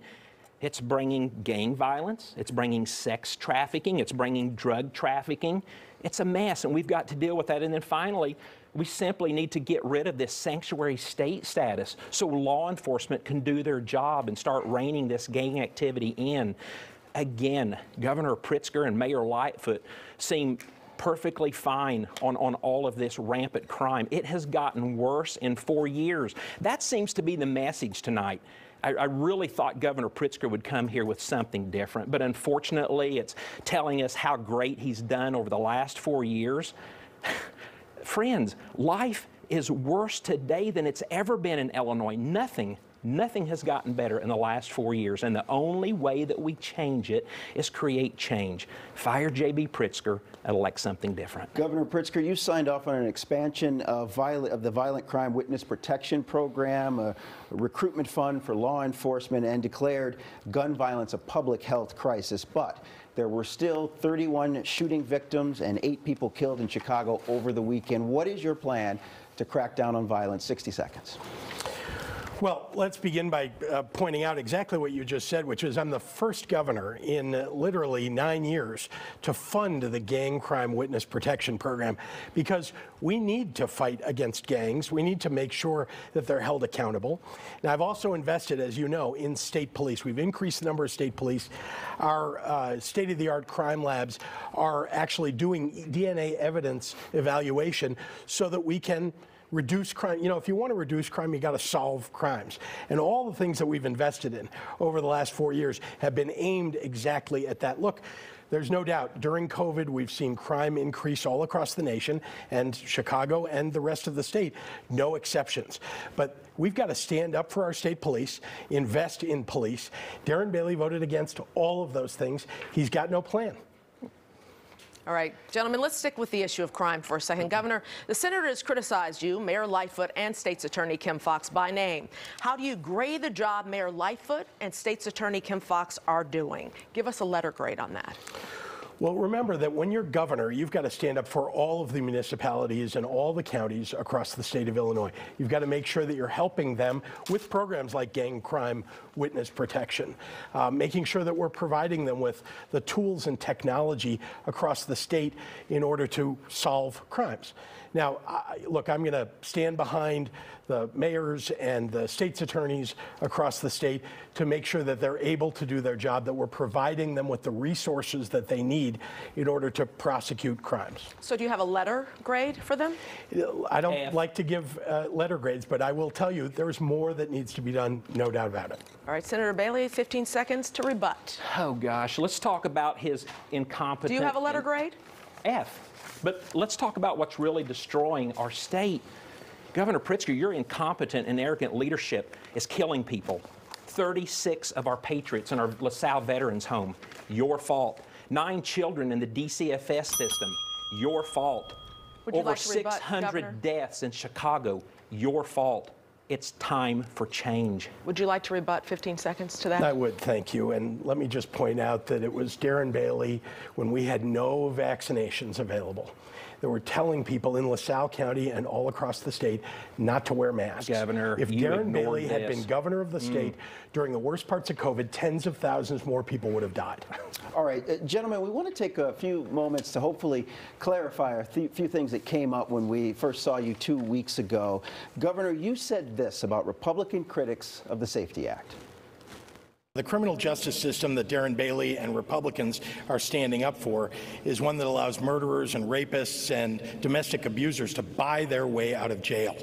it's bringing gang violence, it's bringing sex trafficking, it's bringing drug trafficking. It's a mess, and we've got to deal with that. And then finally, we simply need to get rid of this sanctuary state status so law enforcement can do their job and start reining this gang activity in. Again, Governor Pritzker and Mayor Lightfoot seem perfectly fine on all of this rampant crime. It has gotten worse in 4 years. That seems to be the message tonight. I really thought Governor Pritzker would come here with something different, but unfortunately it's telling us how great he's done over the last 4 years. Friends, life is worse today than it's ever been in Illinois. Nothing has gotten better in the last 4 years, and the only way that we change it is create change. Fire J.B. Pritzker and elect something different. Governor Pritzker, you signed off on an expansion of the Violent Crime Witness Protection Program, a recruitment fund for law enforcement, and declared gun violence a public health crisis. But there were still 31 shooting victims and 8 people killed in Chicago over the weekend. What is your plan to crack down on violence? 60 seconds. Well, let's begin by pointing out exactly what you just said, which is I'm the first governor in literally 9 years to fund the Gang Crime Witness Protection Program, because we need to fight against gangs. We need to make sure that they're held accountable. Now, I've also invested, as you know, in state police. We've increased the number of state police. Our state-of-the-art crime labs are actually doing DNA evidence evaluation so that we can reduce crime. You know, if you want to reduce crime, you got to solve crimes. And all the things that we've invested in over the last 4 years have been aimed exactly at that. Look, there's no doubt during COVID, we've seen crime increase all across the nation, and Chicago and the rest of the state, no exceptions. But we've got to stand up for our state police, invest in police. Darren Bailey voted against all of those things. He's got no plan. All right, gentlemen, let's stick with the issue of crime for a second. Governor, the senator has criticized you, Mayor Lightfoot, and State's Attorney Kim Foxx by name. How do you grade the job Mayor Lightfoot and State's Attorney Kim Foxx are doing? Give us a letter grade on that. Well, remember that when you're governor, you've got to stand up for all of the municipalities and all the counties across the state of Illinois. You've got to make sure that you're helping them with programs like Gang Crime Witness Protection, making sure that we're providing them with the tools and technology across the state in order to solve crimes. Now, look, I'm going to stand behind the mayors and the state's attorneys across the state to make sure that they're able to do their job, that we're providing them with the resources that they need in order to prosecute crimes. So do you have a letter grade for them? I don't like to give letter grades, but I will tell you there's more that needs to be done, no doubt about it. All right, Senator Bailey, 15 seconds to rebut. Oh, gosh. Let's talk about his incompetence. Do you have a letter grade? F. But let's talk about what's really destroying our state. Governor Pritzker, your incompetent and arrogant leadership is killing people. 36 of our patriots in our LaSalle Veterans Home, your fault. 9 children in the DCFS system, your fault. Over 600 deaths in Chicago, your fault. It's time for change. Would you like to rebut 15 seconds to that? I would, thank you. And let me just point out that it was Darren Bailey when we had no vaccinations available that were telling people in LaSalle County and all across the state not to wear masks. Governor, if Darren Bailey had been governor of the state during the worst parts of COVID, tens of thousands more people would have died. All right, gentlemen, we want to take a few moments to hopefully clarify a few things that came up when we first saw you 2 weeks ago. Governor, you said this about Republican critics of the Safety Act. The criminal justice system that Darren Bailey and Republicans are standing up for is one that allows murderers and rapists and domestic abusers to buy their way out of jail.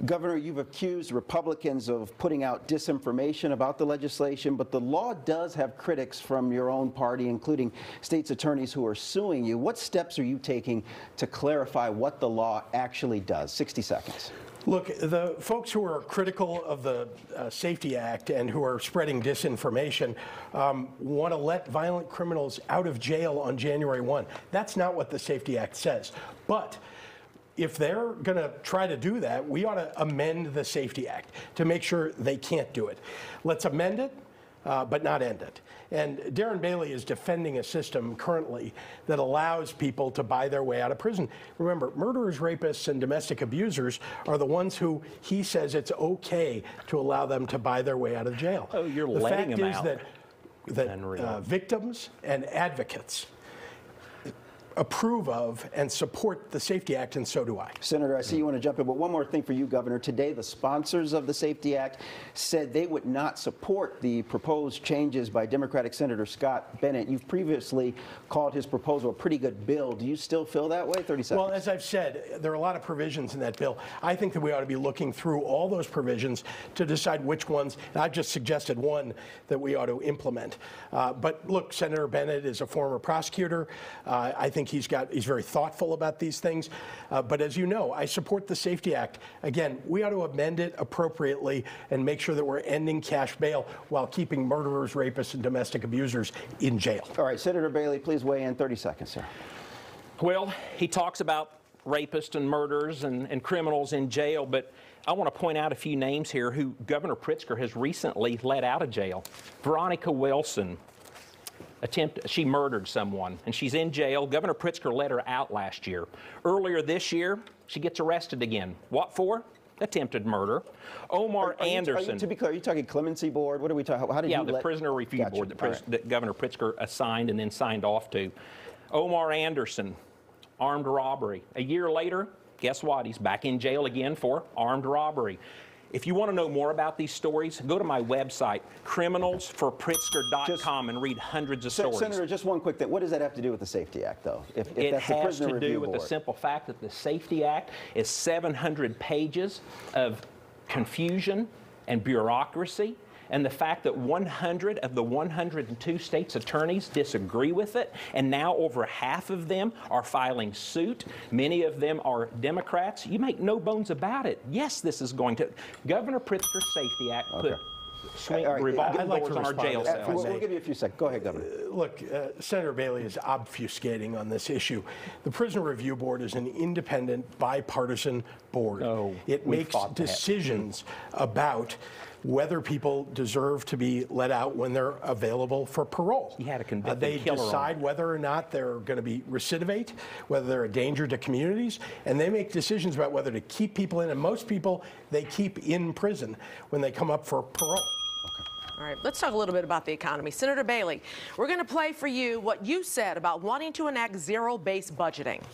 Governor, you've accused Republicans of putting out disinformation about the legislation, but the law does have critics from your own party, including state's attorneys who are suing you. What steps are you taking to clarify what the law actually does? 60 seconds. Look, the folks who are critical of the Safety Act and who are spreading disinformation want to let violent criminals out of jail on January 1. That's not what the Safety Act says. But if they're going to try to do that, we ought to amend the Safety Act to make sure they can't do it. Let's amend it, but not end it. And Darren Bailey is defending a system currently that allows people to buy their way out of prison. Remember, murderers, rapists, and domestic abusers are the ones who he says it's okay to allow them to buy their way out of jail. Oh, you're letting them out. The fact is that victims and advocates approve of and support the SAFE-T Act, and so do I. Senator, I see you want to jump in, but one more thing for you, Governor. Today, the sponsors of the SAFE-T Act said they would not support the proposed changes by Democratic Senator Scott Bennett. You've previously called his proposal a pretty good bill. Do you still feel that way? 30 seconds. Well, as I've said, there are a lot of provisions in that bill. I think that we ought to be looking through all those provisions to decide which ones, and I've just suggested one that we ought to implement. But look, Senator Bennett is a former prosecutor. I think he's very thoughtful about these things. But as you know, I support the SAFE-T Act. Again, we ought to amend it appropriately and make sure that we're ending cash bail while keeping murderers, rapists, and domestic abusers in jail. All right, Senator Bailey, please weigh in. 30 seconds, sir. Well, he talks about rapists and murderers and criminals in jail, but I want to point out a few names here who Governor Pritzker has recently let out of jail. Veronica Wilson, she murdered someone, and she's in jail. Governor Pritzker let her out last year. Earlier this year, she gets arrested again. What for? Attempted murder. Omar Anderson. To be clear, are you talking clemency board? What are we talking? How did you the prisoner review board that Governor Pritzker assigned and then signed off to. Omar Anderson, armed robbery. A year later, guess what? He's back in jail again for armed robbery. If you want to know more about these stories, go to my website, criminalsforpritzker.com, and read hundreds of stories. Senator, just one quick thing. What does that have to do with the SAFE-T Act, though? If it that's the has prisoner to do review with board. the simple fact that the SAFE-T Act is 700 pages of confusion and bureaucracy, and the fact that 100 of the 102 states' attorneys disagree with it, and now over half of them are filing suit. Many of them are Democrats. You make no bones about it. Yes, this is going to. Governor Pritzker's SAFE-T Act put revolving doors on our jail cells. We'll give you a few seconds. Go ahead, Governor. Look, Senator Bailey is obfuscating on this issue. The Prisoner Review Board is an independent, bipartisan board. It makes decisions about whether people deserve to be let out when they're available for parole. He had a convicted They killer decide whether or not they're going to be recidivate, whether they're a danger to communities, and they make decisions about whether to keep people in. And most people, they keep in prison when they come up for parole. All right, let's talk a little bit about the economy. Senator Bailey, we're going to play for you what you said about wanting to enact zero-based budgeting.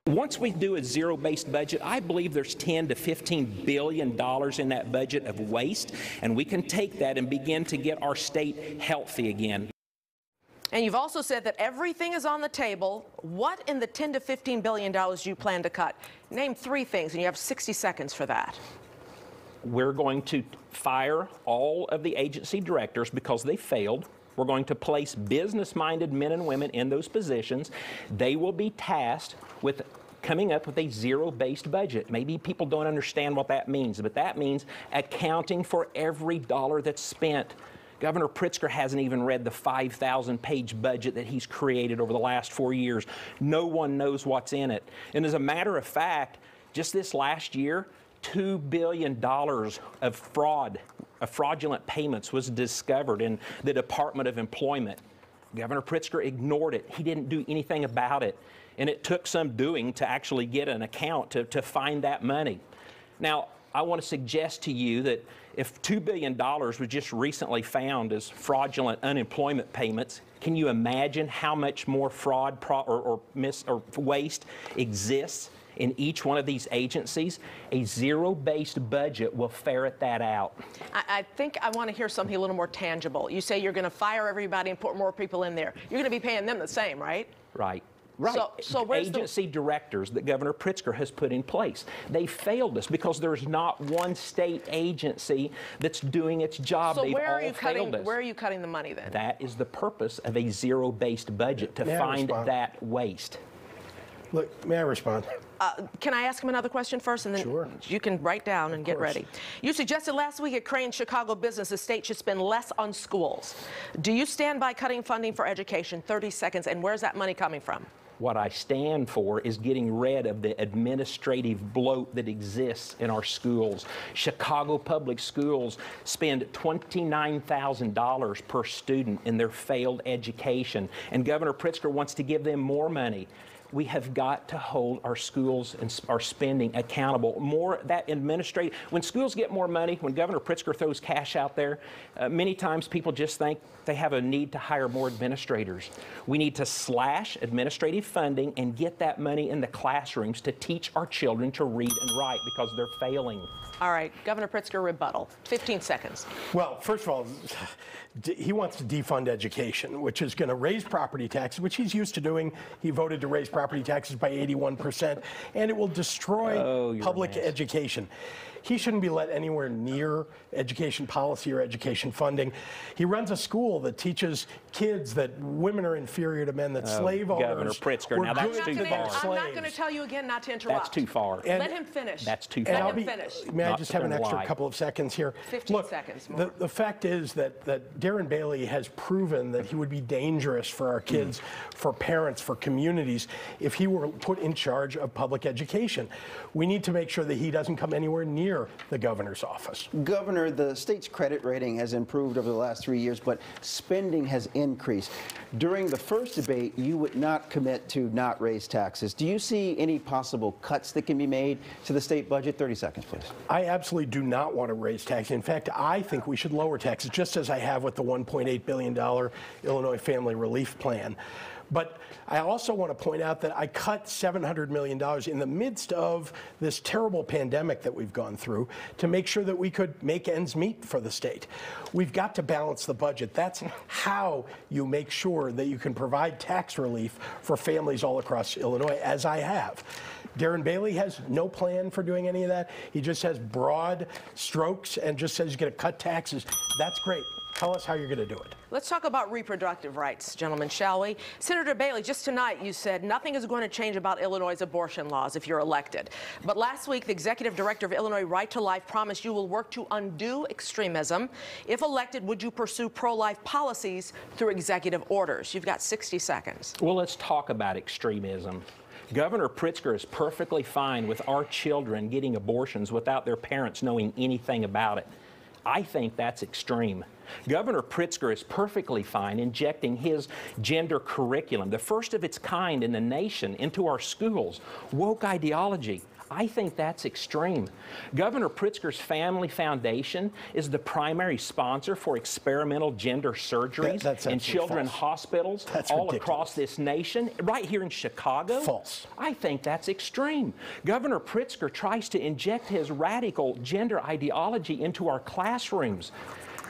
Once we do a zero-based budget, I believe there's $10 to $15 billion in that budget of waste, and we can take that and begin to get our state healthy again. And you've also said that everything is on the table. What in the $10 to $15 billion do you plan to cut? Name 3 things, and you have 60 seconds for that. We're going to fire all of the agency directors because they failed. We're going to place business-minded men and women in those positions. They will be tasked with coming up with a zero-based budget. Maybe people don't understand what that means, but that means accounting for every dollar that's spent. Governor Pritzker hasn't even read the 5,000-page budget that he's created over the last 4 years. No one knows what's in it. And as a matter of fact, just this last year, $2 billion of fraudulent payments was discovered in the Department of Employment. Governor Pritzker ignored it. He didn't do anything about it. And it took some doing to actually get an account to find that money. Now, I want to suggest to you that if $2 billion was just recently found as fraudulent unemployment payments, can you imagine how much more fraud or waste exists in each one of these agencies? A zero-based budget will ferret that out. I think I want to hear something a little more tangible. You say you're going to fire everybody and put more people in there. You're going to be paying them the same, right? Right. Right. So where's agency directors that Governor Pritzker has put in place, they failed us because there's not one state agency that's doing its job. So They've where are all you failed us. Where are you cutting the money then? That is the purpose of a zero-based budget, to find that waste. Look, may I respond? Can I ask him another question first, and then you can write down and get ready. You suggested last week at Crain's Chicago Business the state should spend less on schools. Do you stand by cutting funding for education? 30 seconds. And where's that money coming from? What I stand for is getting rid of the administrative bloat that exists in our schools. Chicago Public Schools spend $29,000 per student in their failed education, and Governor Pritzker wants to give them more money. We have got to hold our schools and our spending accountable. More that administrative, when schools get more money, when Governor Pritzker throws cash out there, many times people just think they have a need to hire more administrators. We need to slash administrative funding and get that money in the classrooms to teach our children to read and write because they're failing. All right, Governor Pritzker, rebuttal. 15 seconds. Well, first of all, he wants to defund education, which is going to raise property taxes, which he's used to doing. He voted to raise property taxes by 81%, and it will destroy public education. He shouldn't be let anywhere near education policy or education funding. He runs a school that teaches kids that women are inferior to men, that slave owners Governor Pritzker, now that's too far. I'm not going to tell you again not to interrupt. That's too far. Let him finish. That's too far. Let him finish. May I just have an extra couple of seconds here? 15 seconds more. The fact is that Darren Bailey has proven that he would be dangerous for our kids, for parents, for communities, if he were put in charge of public education. We need to make sure that he doesn't come anywhere near the governor's office. Governor, the state's credit rating has improved over the last 3 years, but spending has increased. During the first debate, you would not commit to not raise taxes. Do you see any possible cuts that can be made to the state budget? 30 seconds, please. I absolutely do not want to raise taxes. In fact, I think we should lower taxes, just as I have with the $1.8 billion Illinois Family Relief Plan. But I also want to point out that I cut $700 million in the midst of this terrible pandemic that we've gone through to make sure that we could make ends meet for the state. We've got to balance the budget. That's how you make sure that you can provide tax relief for families all across Illinois, as I have. Darren Bailey has no plan for doing any of that. He just has broad strokes and just says he's going to cut taxes. That's great. Tell us how you're going to do it. Let's talk about reproductive rights, gentlemen, shall we? Senator Bailey, just tonight you said nothing is going to change about Illinois' abortion laws if you're elected. But last week, the executive director of Illinois Right to Life promised you will work to undo extremism. If elected, would you pursue pro-life policies through executive orders? You've got 60 seconds. Well, let's talk about extremism. Governor Pritzker is perfectly fine with our children getting abortions without their parents knowing anything about it. I think that's extreme. Governor Pritzker is perfectly fine injecting his gender curriculum, the first of its kind in the nation, into our schools. Woke ideology. I think that's extreme. Governor Pritzker's Family Foundation is the primary sponsor for experimental gender surgeries in children's hospitals all across this nation, right here in Chicago. False. I think that's extreme. Governor Pritzker tries to inject his radical gender ideology into our classrooms.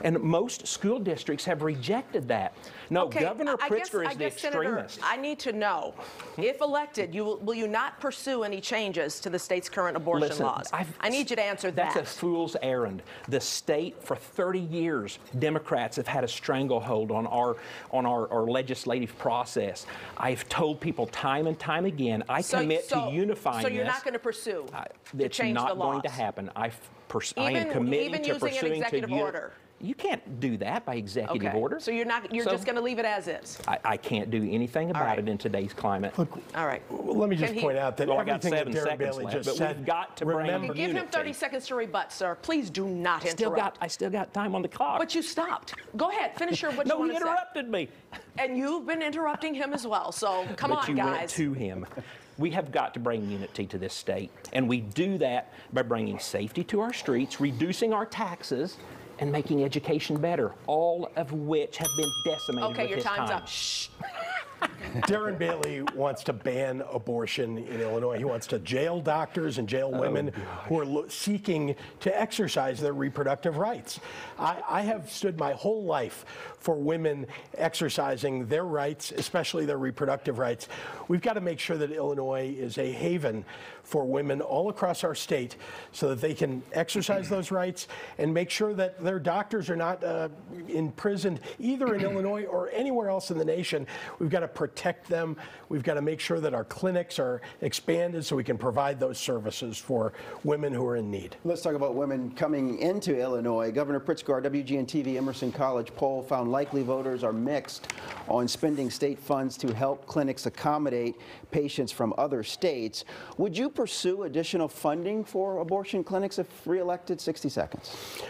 And most school districts have rejected that. No, okay, Governor Pritzker is the Senator, extremist. I need to know, if elected, will you not pursue any changes to the state's current abortion laws? I need you to answer that. That's a fool's errand. The state, for 30 years, Democrats have had a stranglehold on our legislative process. I've told people time and time again, I commit to unifying this. So you're not going to pursue to change the laws? It's not going to happen. I am committing to pursuing even using an executive order? You can't do that by executive order. So you're just going to leave it as is? I can't do anything about it in today's climate. Look, all right. Let me just point out that everything that Darren Bailey left, just but said, we've got to bring unity. Give him 30 seconds to rebut, sir. Please do not interrupt. I still got time on the clock. But you stopped. Go ahead. Finish what you want to say. No, he interrupted me. And you've been interrupting him as well. So come on, guys. But you went to him. We have got to bring unity to this state. And we do that by bringing safety to our streets, reducing our taxes, and making education better, all of which have been decimated with his time. Okay, your time's up. Shh. Darren Bailey wants to ban abortion in Illinois. He wants to jail doctors and jail women who are seeking to exercise their reproductive rights. I have stood my whole life for women exercising their rights, especially their reproductive rights. We've got to make sure that Illinois is a haven for women all across our state so that they can exercise those rights and make sure that their doctors are not imprisoned either in Illinois or anywhere else in the nation. We've got to protect them. We've got to make sure that our clinics are expanded so we can provide those services for women who are in need. Let's talk about women coming into Illinois. Governor Pritzker, our WGN-TV Emerson College poll found likely voters are mixed on spending state funds to help clinics accommodate patients from other states. Would you pursue additional funding for abortion clinics if reelected? 60 seconds.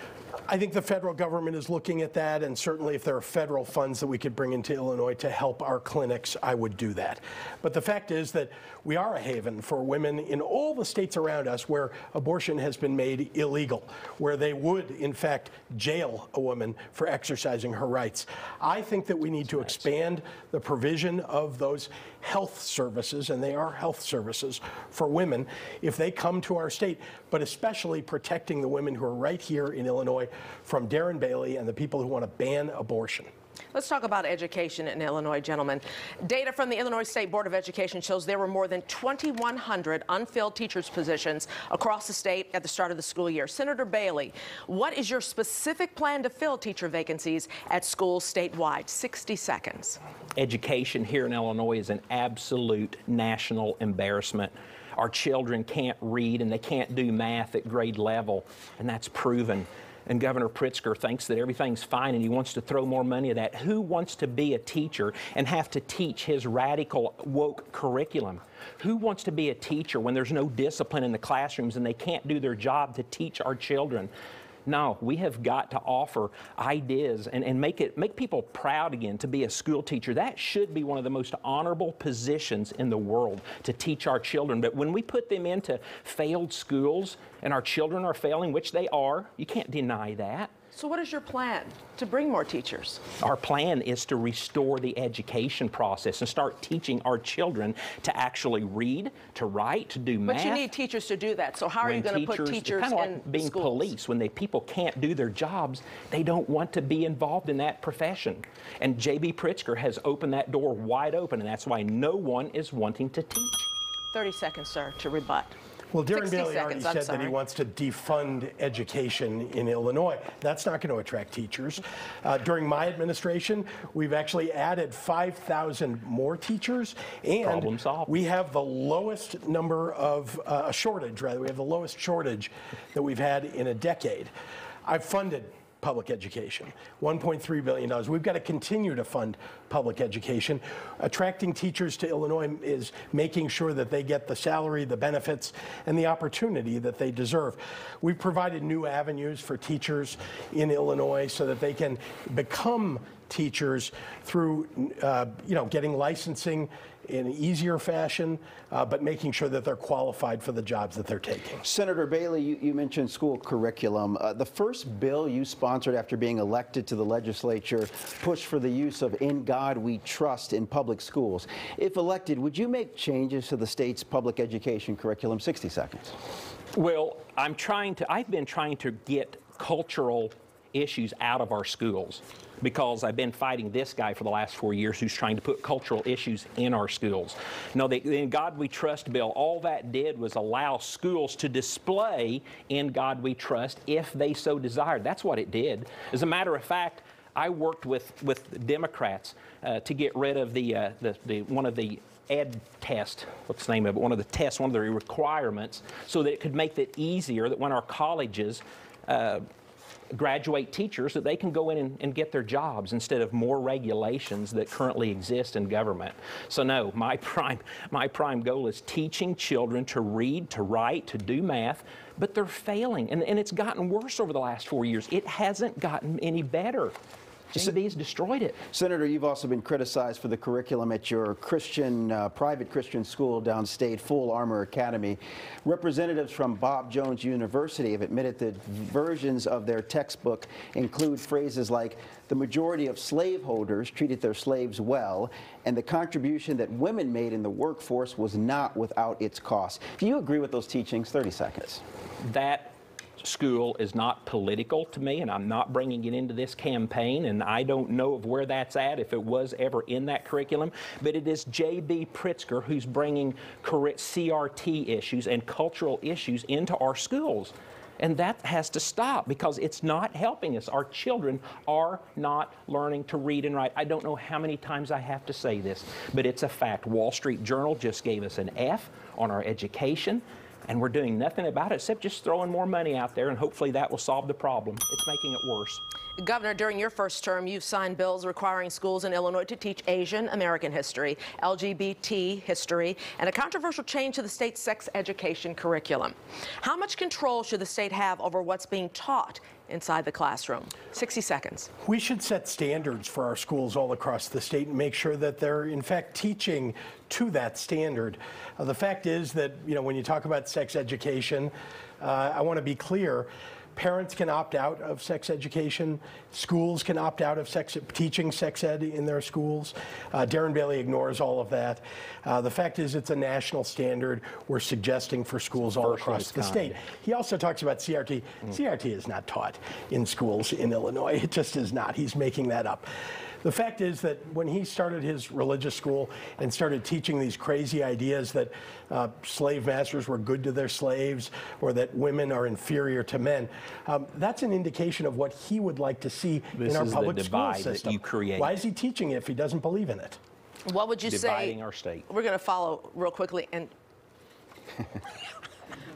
I think the federal government is looking at that, and certainly if there are federal funds that we could bring into Illinois to help our clinics, I would do that. But the fact is that we are a haven for women in all the states around us where abortion has been made illegal, where they would, in fact, jail a woman for exercising her rights. I think that we need to expand the provision of those health services, and they are health services for women, if they come to our state, but especially protecting the women who are right here in Illinois from Darren Bailey and the people who want to ban abortion. Let's talk about education in Illinois, gentlemen. Data from the Illinois State Board of Education shows there were more than 2,100 unfilled teachers' positions across the state at the start of the school year. Senator Bailey, what is your specific plan to fill teacher vacancies at schools statewide? 60 seconds. Education here in Illinois is an absolute national embarrassment. Our children can't read and they can't do math at grade level, and that's proven. And Governor Pritzker thinks that everything's fine and he wants to throw more money at that. Who wants to be a teacher and have to teach his radical woke curriculum? Who wants to be a teacher when there's no discipline in the classrooms and they can't do their job to teach our children? No, we have got to offer ideas and make people proud again to be a school teacher. That should be one of the most honorable positions in the world, to teach our children. But when we put them into failed schools and our children are failing, which they are, you can't deny that. So what is your plan to bring more teachers? Our plan is to restore the education process and start teaching our children to actually read, to write, to do math. But you need teachers to do that. So how are you going to put teachers in schools? It's kind of like being police. When people can't do their jobs, they don't want to be involved in that profession. And J.B. Pritzker has opened that door wide open, and that's why no one is wanting to teach. 30 seconds, sir, to rebut. Well, Darren Bailey already said that he wants to defund education in Illinois. That's not going to attract teachers. During my administration, we've actually added 5,000 more teachers, and we have the lowest number of shortage, rather. We have the lowest shortage that we've had in a decade. I've funded public education, $1.3 billion. We've got to continue to fund public education. Attracting teachers to Illinois is making sure that they get the salary, the benefits, and the opportunity that they deserve. We've provided new avenues for teachers in Illinois so that they can become teachers through, getting licensing in an easier fashion, but making sure that they're qualified for the jobs that they're taking. Senator Bailey, you mentioned school curriculum. The first bill you sponsored after being elected to the legislature pushed for the use of "In God We Trust" in public schools. If elected, would you make changes to the state's public education curriculum? 60 seconds. Well, I've been trying to get cultural issues out of our schools, because I've been fighting this guy for the last 4 years who's trying to put cultural issues in our schools. No, the In God We Trust bill, all that did was allow schools to display "In God We Trust" if they so desired. That's what it did. As a matter of fact, I worked with Democrats to get rid of one of the ed test, what's the name of it, one of the requirements, so that it could make it easier that when our colleges graduate teachers, that they can go in and get their jobs instead of more regulations that currently exist in government. So no, my prime goal is teaching children to read, to write, to do math, but they're failing, and it's gotten worse over the last 4 years. It hasn't gotten any better. JB's destroyed it. Senator, you've also been criticized for the curriculum at your private Christian school downstate, Full Armor Academy. Representatives from Bob Jones University have admitted that versions of their textbook include phrases like "the majority of slaveholders treated their slaves well," and "the contribution that women made in the workforce was not without its cost." Do you agree with those teachings? 30 seconds. That school is not political to me, and I'm not bringing it into this campaign, and I don't know of where that's at, if it was ever in that curriculum, but it is J.B. Pritzker who's bringing CRT issues and cultural issues into our schools. And that has to stop, because it's not helping us. Our children are not learning to read and write. I don't know how many times I have to say this, but it's a fact. Wall Street Journal just gave us an F on our education, and we're doing nothing about it except just throwing more money out there, and hopefully that will solve the problem. It's making it worse. Governor, during your first term, you've signed bills requiring schools in Illinois to teach Asian American history, LGBT history, and a controversial change to the state's sex education curriculum. How much control should the state have over what's being taught inside the classroom. 60 seconds. We should set standards for our schools all across the state and make sure that they're, in fact, teaching to that standard. The fact is that, when you talk about sex education, I want to be clear. Parents can opt out of sex education. Schools can opt out of teaching sex ed in their schools. Darren Bailey ignores all of that. The fact is it's a national standard we're suggesting for schools all across the state. He also talks about CRT. CRT is not taught in schools in Illinois. It just is not. He's making that up. The fact is that when he started his religious school and started teaching these crazy ideas that slave masters were good to their slaves or that women are inferior to men, that's an indication of what he would like to see in our public school system. That you create. Why is he teaching it if he doesn't believe in it? What would you say? Dividing our state. We're going to follow real quickly. And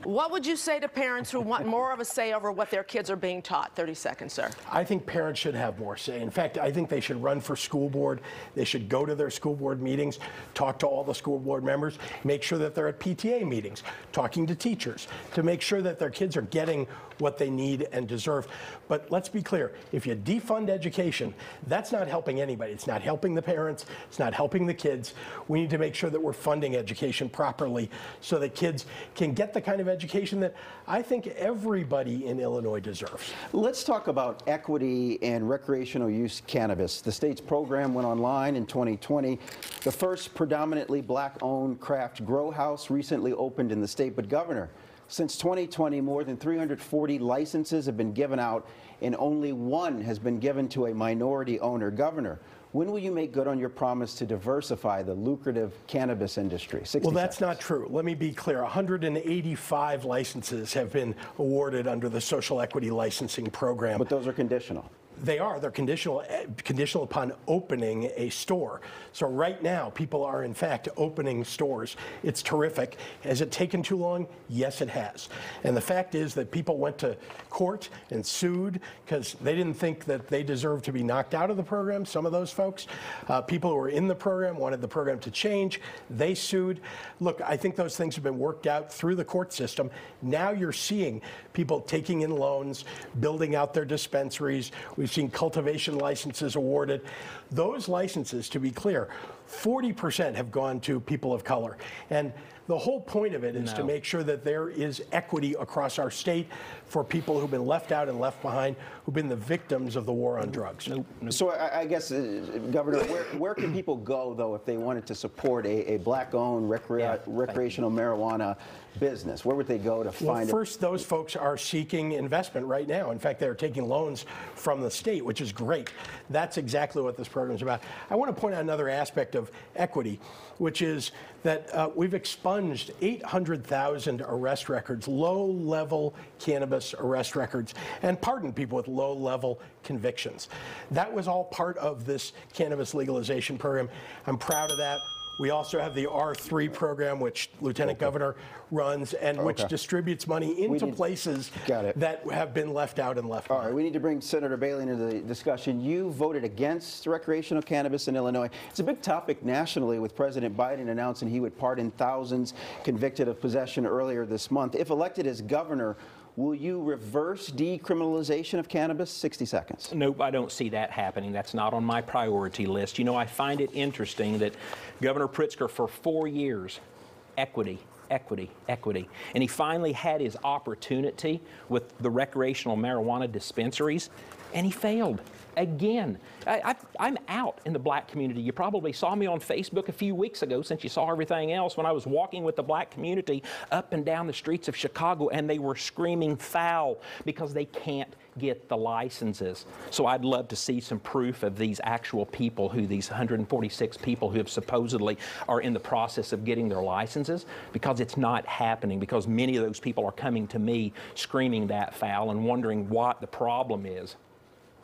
what would you say to parents who want more of a say over what their kids are being taught? 30 seconds, sir. I think parents should have more say. In fact, I think they should run for school board. They should go to their school board meetings, talk to all the school board members, make sure that they're at PTA meetings, talking to teachers, to make sure that their kids are getting what they need and deserve. But let's be clear, if you defund education, that's not helping anybody. It's not helping the parents. It's not helping the kids. We need to make sure that we're funding education properly so that kids can get the kind of education that I think everybody in Illinois deserves. Let's talk about equity and recreational use cannabis. The state's program went online in 2020. The first predominantly black-owned craft grow house recently opened in the state. But Governor, since 2020, more than 340 licenses have been given out, and only one has been given to a minority owner. Governor, when will you make good on your promise to diversify the lucrative cannabis industry? Well, that's not true. Let me be clear. 185 licenses have been awarded under the Social Equity Licensing Program. But those are conditional. They are. They're conditional upon opening a store. So right now, people are, in fact, opening stores. It's terrific. Has it taken too long? Yes, it has. And the fact is that people went to court and sued because they didn't think that they deserved to be knocked out of the program, some of those folks. People who were in the program wanted the program to change. They sued. Look, I think those things have been worked out through the court system. Now you're seeing people taking in loans, building out their dispensaries. We've seen cultivation licenses awarded. Those licenses, to be clear, 40% have gone to people of color. And the whole point of it is to make sure that there is equity across our state for people who've been left out and left behind, who've been the victims of the war on drugs. So I guess, Governor, where can people go, though, if they wanted to support a black-owned recreational marijuana business? Where would they go to find it? Well, first, those folks are seeking investment right now. In fact, they're taking loans from the state, which is great. That's exactly what this program is about. I want to point out another aspect of equity, which is that we've expunged 800,000 arrest records, low-level cannabis arrest records, and pardoned people with low-level convictions. That was all part of this cannabis legalization program. I'm proud of that. We also have the R3 program, which Lieutenant Governor runs, and which distributes money into places that have been left out and left behind. All right, we need to bring Senator Bailey into the discussion. You voted against recreational cannabis in Illinois. It's a big topic nationally, with President Biden announcing he would pardon thousands convicted of possession earlier this month. If elected as governor, will you reverse decriminalization of cannabis? 60 seconds. Nope, I don't see that happening. That's not on my priority list. You know, I find it interesting that Governor Pritzker, for 4 years, equity. And he finally had his opportunity with the recreational marijuana dispensaries, and he failed again. I'm out in the black community. You probably saw me on Facebook a few weeks ago, since you saw everything else, when I was walking with the black community up and down the streets of Chicago, and they were screaming foul because they can't get the licenses. So I'd love to see some proof of these actual people, these 146 people who have supposedly are in the process of getting their licenses, because it's not happening, because many of those people are coming to me screaming that foul and wondering what the problem is.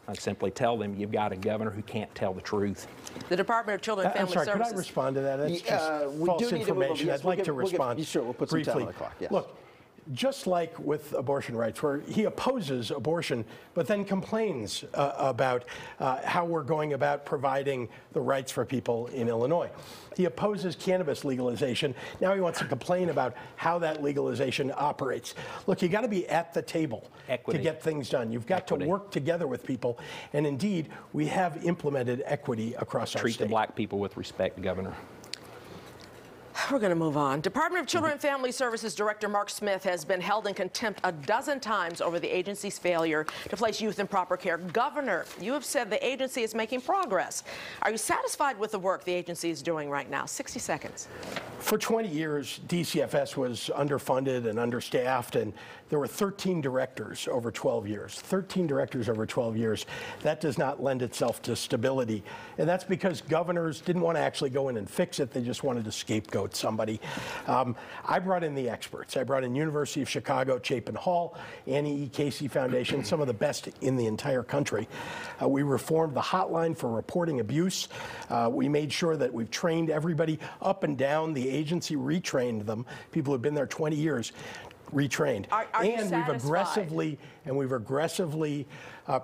I simply tell them, you've got a governor who can't tell the truth. The Department of Children and Family Services. Could I respond to that? That's just false information. I'd like to respond Sure, we'll put some time on the clock. Yes. Look, just like with abortion rights, where he opposes abortion, but then complains about how we're going about providing the rights for people in Illinois. He opposes cannabis legalization. Now he wants to complain about how that legalization operates. Look, you got to be at the table to get things done. You've got to work together with people. And indeed, we have implemented equity across our state. Treat the black people with respect, Governor. We're going to move on. Department of Children and Family Services Director Mark Smith has been held in contempt a dozen times over the agency's failure to place youth in proper care. Governor, you have said the agency is making progress. Are you satisfied with the work the agency is doing right now? 60 seconds. For 20 years, DCFS was underfunded and understaffed, and there were 13 directors over 12 years. 13 directors over 12 years. That does not lend itself to stability. And that's because governors didn't want to actually go in and fix it. They just wanted to scapegoat somebody. I brought in the experts. I brought in University of Chicago, Chapin Hall, Annie E. Casey Foundation, some of the best in the entire country. We reformed the hotline for reporting abuse. We made sure that we've trained everybody up and down. The agency retrained them. People who've been there 20 years. Retrained. We've aggressively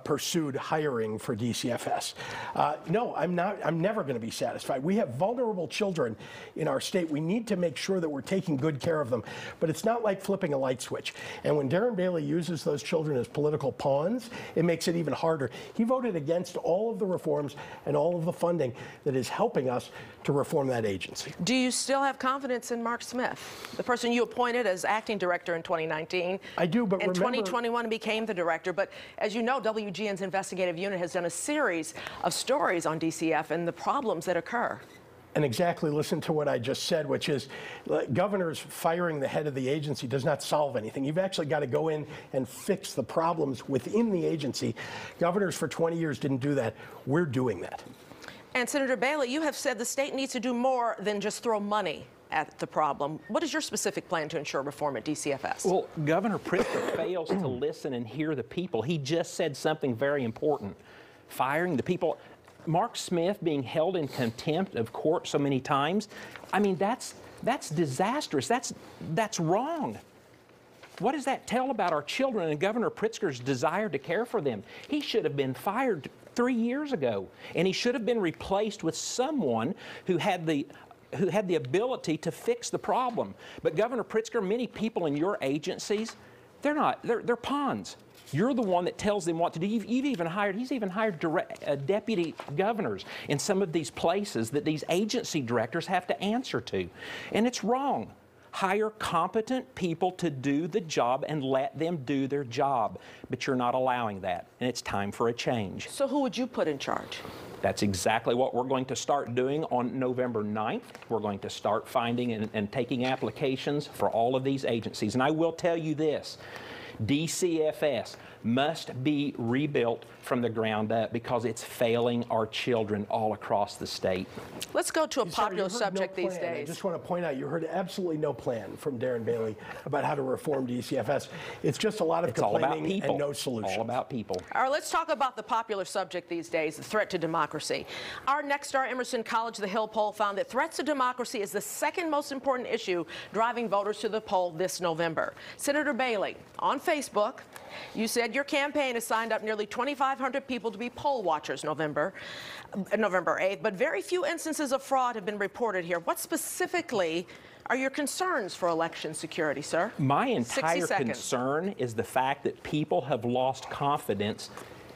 pursued hiring for DCFS. No, I'm never going to be satisfied. We have vulnerable children in our state. We need to make sure that we're taking good care of them. But it's not like flipping a light switch. And when Darren Bailey uses those children as political pawns, it makes it even harder. He voted against all of the reforms and all of the funding that is helping us to reform that agency. Do you still have confidence in Mark Smith, the person you appointed as acting director in 2019? I do, but in 2021 became the director. But as you know, WGN's investigative unit has done a series of stories on DCF and the problems that occur. And exactly listen to what I just said, which is governors firing the head of the agency does not solve anything. You've actually got to go in and fix the problems within the agency. Governors for 20 years didn't do that. We're doing that. And Senator Bailey, you have said the state needs to do more than just throw money at the problem. What is your specific plan to ensure reform at DCFS? Well, Governor Pritzker fails to listen and hear the people. He just said something very important. Firing the people. Mark Smith being held in contempt of court so many times, I mean, that's disastrous. That's wrong. What does that tell about our children and Governor Pritzker's desire to care for them? He should have been fired 3 years ago, and he should have been replaced with someone who had the ability to fix the problem. But Governor Pritzker, many people in your agencies, they're pawns. You're the one that tells them what to do. He's even hired deputy governors in some of these places that these agency directors have to answer to. And it's wrong. Hire competent people to do the job and let them do their job. But you're not allowing that, and it's time for a change. So who would you put in charge? That's exactly what we're going to start doing on November 9th. We're going to start finding and taking applications for all of these agencies. And I will tell you this, DCFS must be rebuilt from the ground up because it's failing our children all across the state. Let's go to a popular subject these days. I just want to point out, you heard absolutely no plan from Darren Bailey about how to reform DCFS. It's just a lot of complaining and no solution. All about people. All right, let's talk about the popular subject these days, the threat to democracy. Our Nexstar Emerson College The Hill poll found that threats to democracy is the second most important issue driving voters to the poll this November. Senator Bailey, on Facebook, you said your campaign has signed up nearly 2,500 people to be poll watchers November 8th, but very few instances of fraud have been reported here. What specifically are your concerns for election security, sir? My entire concern is the fact that people have lost confidence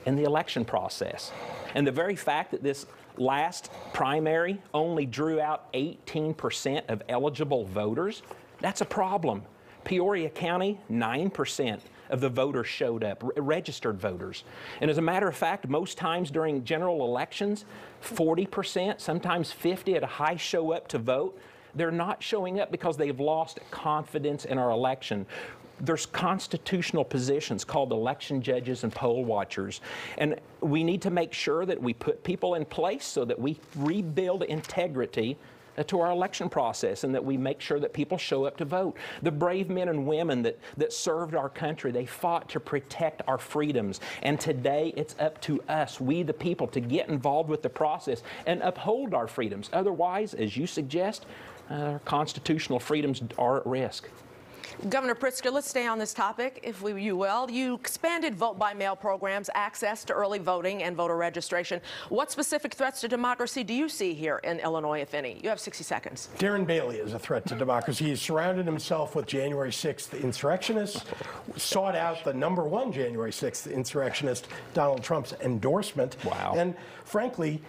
in the election process. And the very fact that this last primary only drew out 18% of eligible voters, that's a problem. Peoria County, 9% of the voters showed up, registered voters. And as a matter of fact, most times during general elections, 40%, sometimes 50% at a high show up to vote. They're not showing up because they've lost confidence in our election. There's constitutional positions called election judges and poll watchers. And we need to make sure that we put people in place so that we rebuild integrity to our election process and that we make sure that people show up to vote. The brave men and women that served our country, they fought to protect our freedoms. And today it's up to us, we the people, to get involved with the process and uphold our freedoms. Otherwise, as you suggest, our constitutional freedoms are at risk. Governor Pritzker, let's stay on this topic, if you will. You expanded vote-by-mail programs, access to early voting and voter registration. What specific threats to democracy do you see here in Illinois, if any? You have 60 seconds. Darren Bailey is a threat to democracy. He's surrounded himself with January 6th insurrectionists, sought out the #1 January 6th insurrectionist, Donald Trump's endorsement. Wow. And frankly,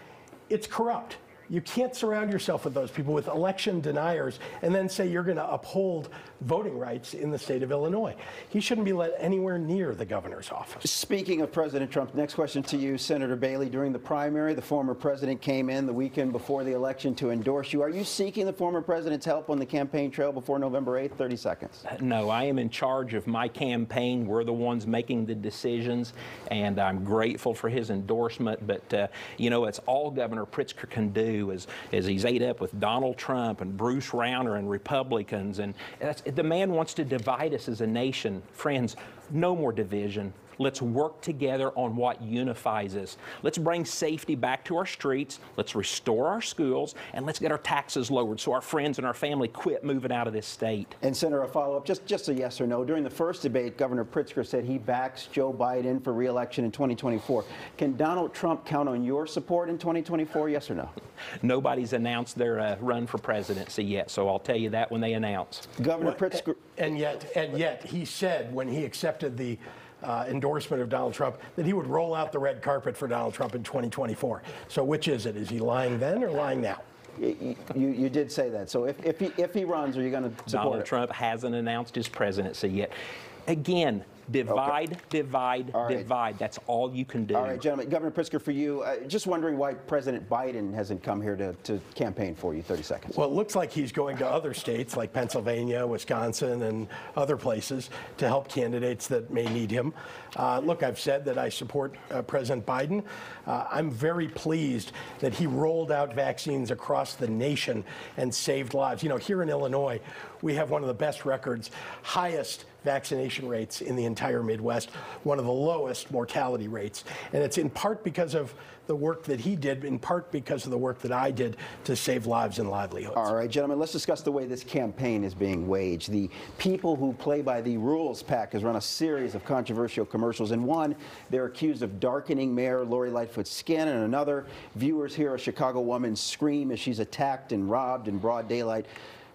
it's corrupt. You can't surround yourself with those people, with election deniers, and then say you're going to uphold voting rights in the state of Illinois. He shouldn't be let anywhere near the governor's office. Speaking of President Trump, next question to you, Senator Bailey. During the primary, the former president came in the weekend before the election to endorse you. Are you seeking the former president's help on the campaign trail before November 8th? 30 seconds. No, I am in charge of my campaign. We're the ones making the decisions, and I'm grateful for his endorsement. But, you know, it's all Governor Pritzker can do is he's ate up with Donald Trump and Bruce Rauner and Republicans. And the man wants to divide us as a nation. Friends, no more division. Let's work together on what unifies us. Let's bring safety back to our streets. Let's restore our schools, and let's get our taxes lowered so our friends and our family quit moving out of this state. And Senator, a follow-up, just a yes or no. During the first debate, Governor Pritzker said he backs Joe Biden for re-election in 2024. Can Donald Trump count on your support in 2024, yes or no? Nobody's announced their run for presidency yet, so I'll tell you that when they announce. Governor Pritzker... And yet, he said when he accepted the endorsement of Donald Trump that he would roll out the red carpet for Donald Trump in 2024. So which is it? Is he lying then or lying now? You did say that. So if he runs, are you going to support Donald Trump hasn't announced his presidency yet. Again, divide, divide. That's all you can do. All right, gentlemen. Governor Pritzker, for you, just wondering why President Biden hasn't come here to campaign for you. 30 seconds. Well, it looks like he's going to other states like Pennsylvania, Wisconsin, and other places to help candidates that may need him. Look, I've said that I support President Biden. I'm very pleased that he rolled out vaccines across the nation and saved lives. You know, here in Illinois, we have one of the best records, highest vaccination rates in the entire Midwest, one of the lowest mortality rates. And it's in part because of the work that he did, in part because of the work that I did to save lives and livelihoods. All right, gentlemen, let's discuss the way this campaign is being waged. The People Who Play by the Rules PAC has run a series of controversial commercials. In one, they're accused of darkening Mayor Lori Lightfoot's skin. And another, viewers hear a Chicago woman scream as she's attacked and robbed in broad daylight.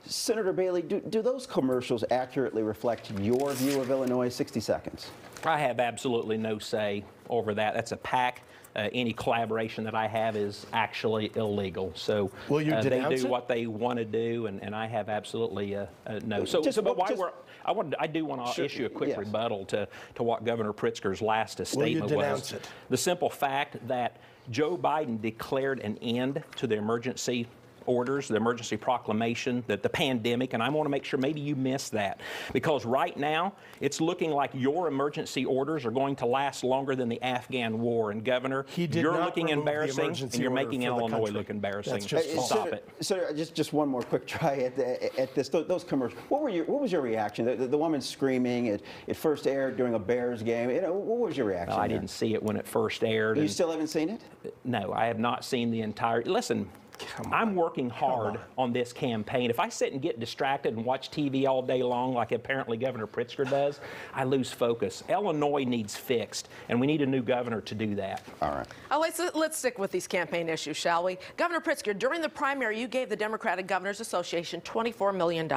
Senator Bailey, do those commercials accurately reflect your view of Illinois? 60 seconds. I have absolutely no say over that. That's a PAC. Any collaboration that I have is actually illegal. So will you they do what they want to do, and I have absolutely no. I do want to issue a quick rebuttal to what Governor Pritzker's last statement was. Will you denounce it? The simple fact that Joe Biden declared an end to the emergency orders, the emergency proclamation, the pandemic, and I want to make sure maybe you missed that, because right now it's looking like your emergency orders are going to last longer than the Afghan war. And Governor, you're looking embarrassing, and you're making Illinois look embarrassing. That's just stop it. Senator, just one more quick try at this. Those commercials. What was your reaction? The woman screaming. It first aired during a Bears game. You know, what was your reaction? I didn't see it when it first aired. You still haven't seen it? No, I have not seen the entire. Listen. I'm working hard on this campaign. If I sit and get distracted and watch TV all day long like apparently Governor Pritzker does, I lose focus. Illinois needs fixed, and we need a new governor to do that. All right. Let's stick with these campaign issues, shall we? Governor Pritzker, during the primary, you gave the Democratic Governors Association $24 million.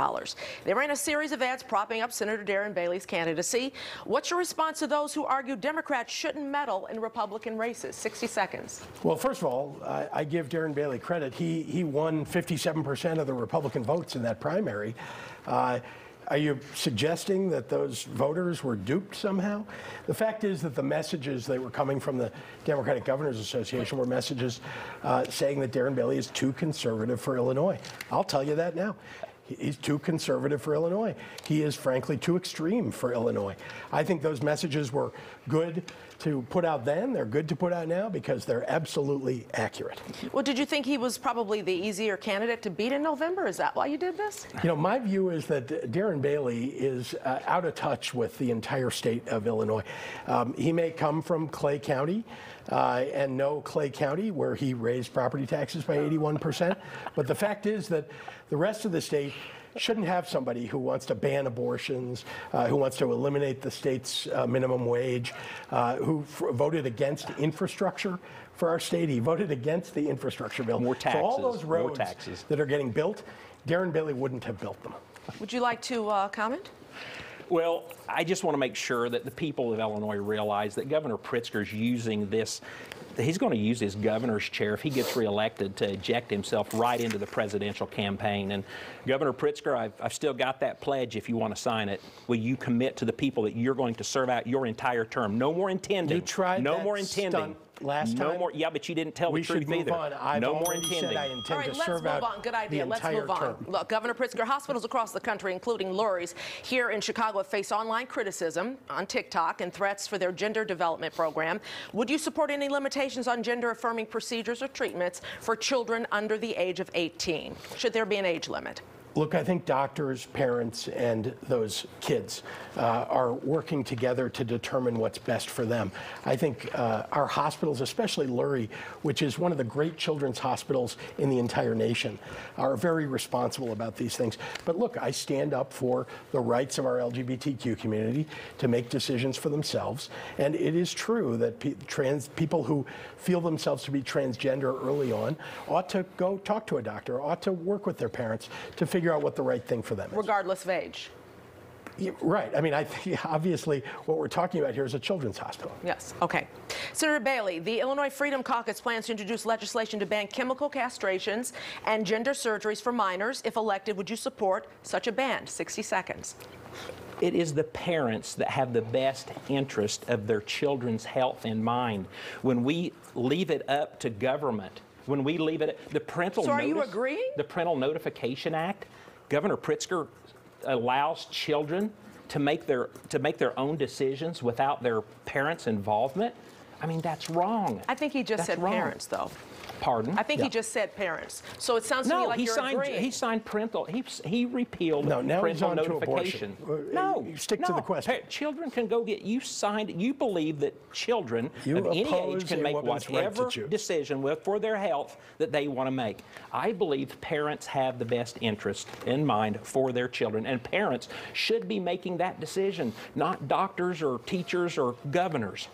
They ran a series of ads propping up Senator Darren Bailey's candidacy. What's your response to those who argue Democrats shouldn't meddle in Republican races? 60 seconds. Well, first of all, I give Darren Bailey credit. He won 57% of the Republican votes in that primary. Are you suggesting that those voters were duped somehow? The fact is that the messages that were coming from the Democratic Governors Association were messages saying that Darren Bailey is too conservative for Illinois. I'll tell you that now. He's too conservative for Illinois. He is, frankly, too extreme for Illinois. I think those messages were good to put out then. They're good to put out now because they're absolutely accurate. Well, did you think he was probably the easier candidate to beat in November? Is that why you did this? You know, my view is that Darren Bailey is out of touch with the entire state of Illinois. He may come from Clay County and know Clay County, where he raised property taxes by 81%. But the fact is that the rest of the state shouldn't have somebody who wants to ban abortions, who wants to eliminate the state's minimum wage, who voted against infrastructure for our state. He voted against the infrastructure bill. More taxes. So all those roads more taxes. that are getting built, Darren Bailey wouldn't have built them. Would you like to comment? Well, I just want to make sure that the people of Illinois realize that Governor Pritzker's using this. He's going to use his governor's chair if he gets reelected to eject himself right into the presidential campaign. And Governor Pritzker, I've still got that pledge if you want to sign it. Will you commit to the people that you're going to serve out your entire term? No more intending. You tried no that more intending. Stunt last time. No more. Yeah, but you didn't tell we the truth should move either. On. I've no more intending. intending. I intend All right, to let's serve move out on. Good idea. Let's move on. Term. Look, Governor Pritzker, hospitals across the country, including Lurie's here in Chicago, face online criticism on TikTok and threats for their gender development program. Would you support any limitations on gender-affirming procedures or treatments for children under the age of 18? Should there be an age limit? Look, I think doctors, parents, and those kids are working together to determine what's best for them. I think our hospitals, especially Lurie, which is one of the great children's hospitals in the entire nation, are very responsible about these things. But look, I stand up for the rights of our LGBTQ community to make decisions for themselves. And it is true that people who feel themselves to be transgender early on ought to go talk to a doctor, ought to work with their parents to figure out what the right thing for them is. Regardless of age. Yeah, right. I mean, I think obviously what we're talking about here is a children's hospital. Yes. Okay. Senator Bailey, the Illinois Freedom Caucus plans to introduce legislation to ban chemical castrations and gender surgeries for minors. If elected, would you support such a ban? 60 seconds. It is the parents that have the best interest of their children's health in mind. When we leave it up to government, when we leave it, the parental So are you agreeing? The Parental Notification Act, Governor Pritzker allows children to make their own decisions without their parents' involvement. I mean, that's wrong. I think he just said parents, though. Pardon? I think he just said parents. So it sounds to me like you're agreeing. He signed parental. He repealed parental notification. No, you stick to the question. Children can go get. You signed. You believe that children of any age can make whatever decision for their health that they want to make. I believe parents have the best interest in mind for their children, and parents should be making that decision, not doctors or teachers or governors.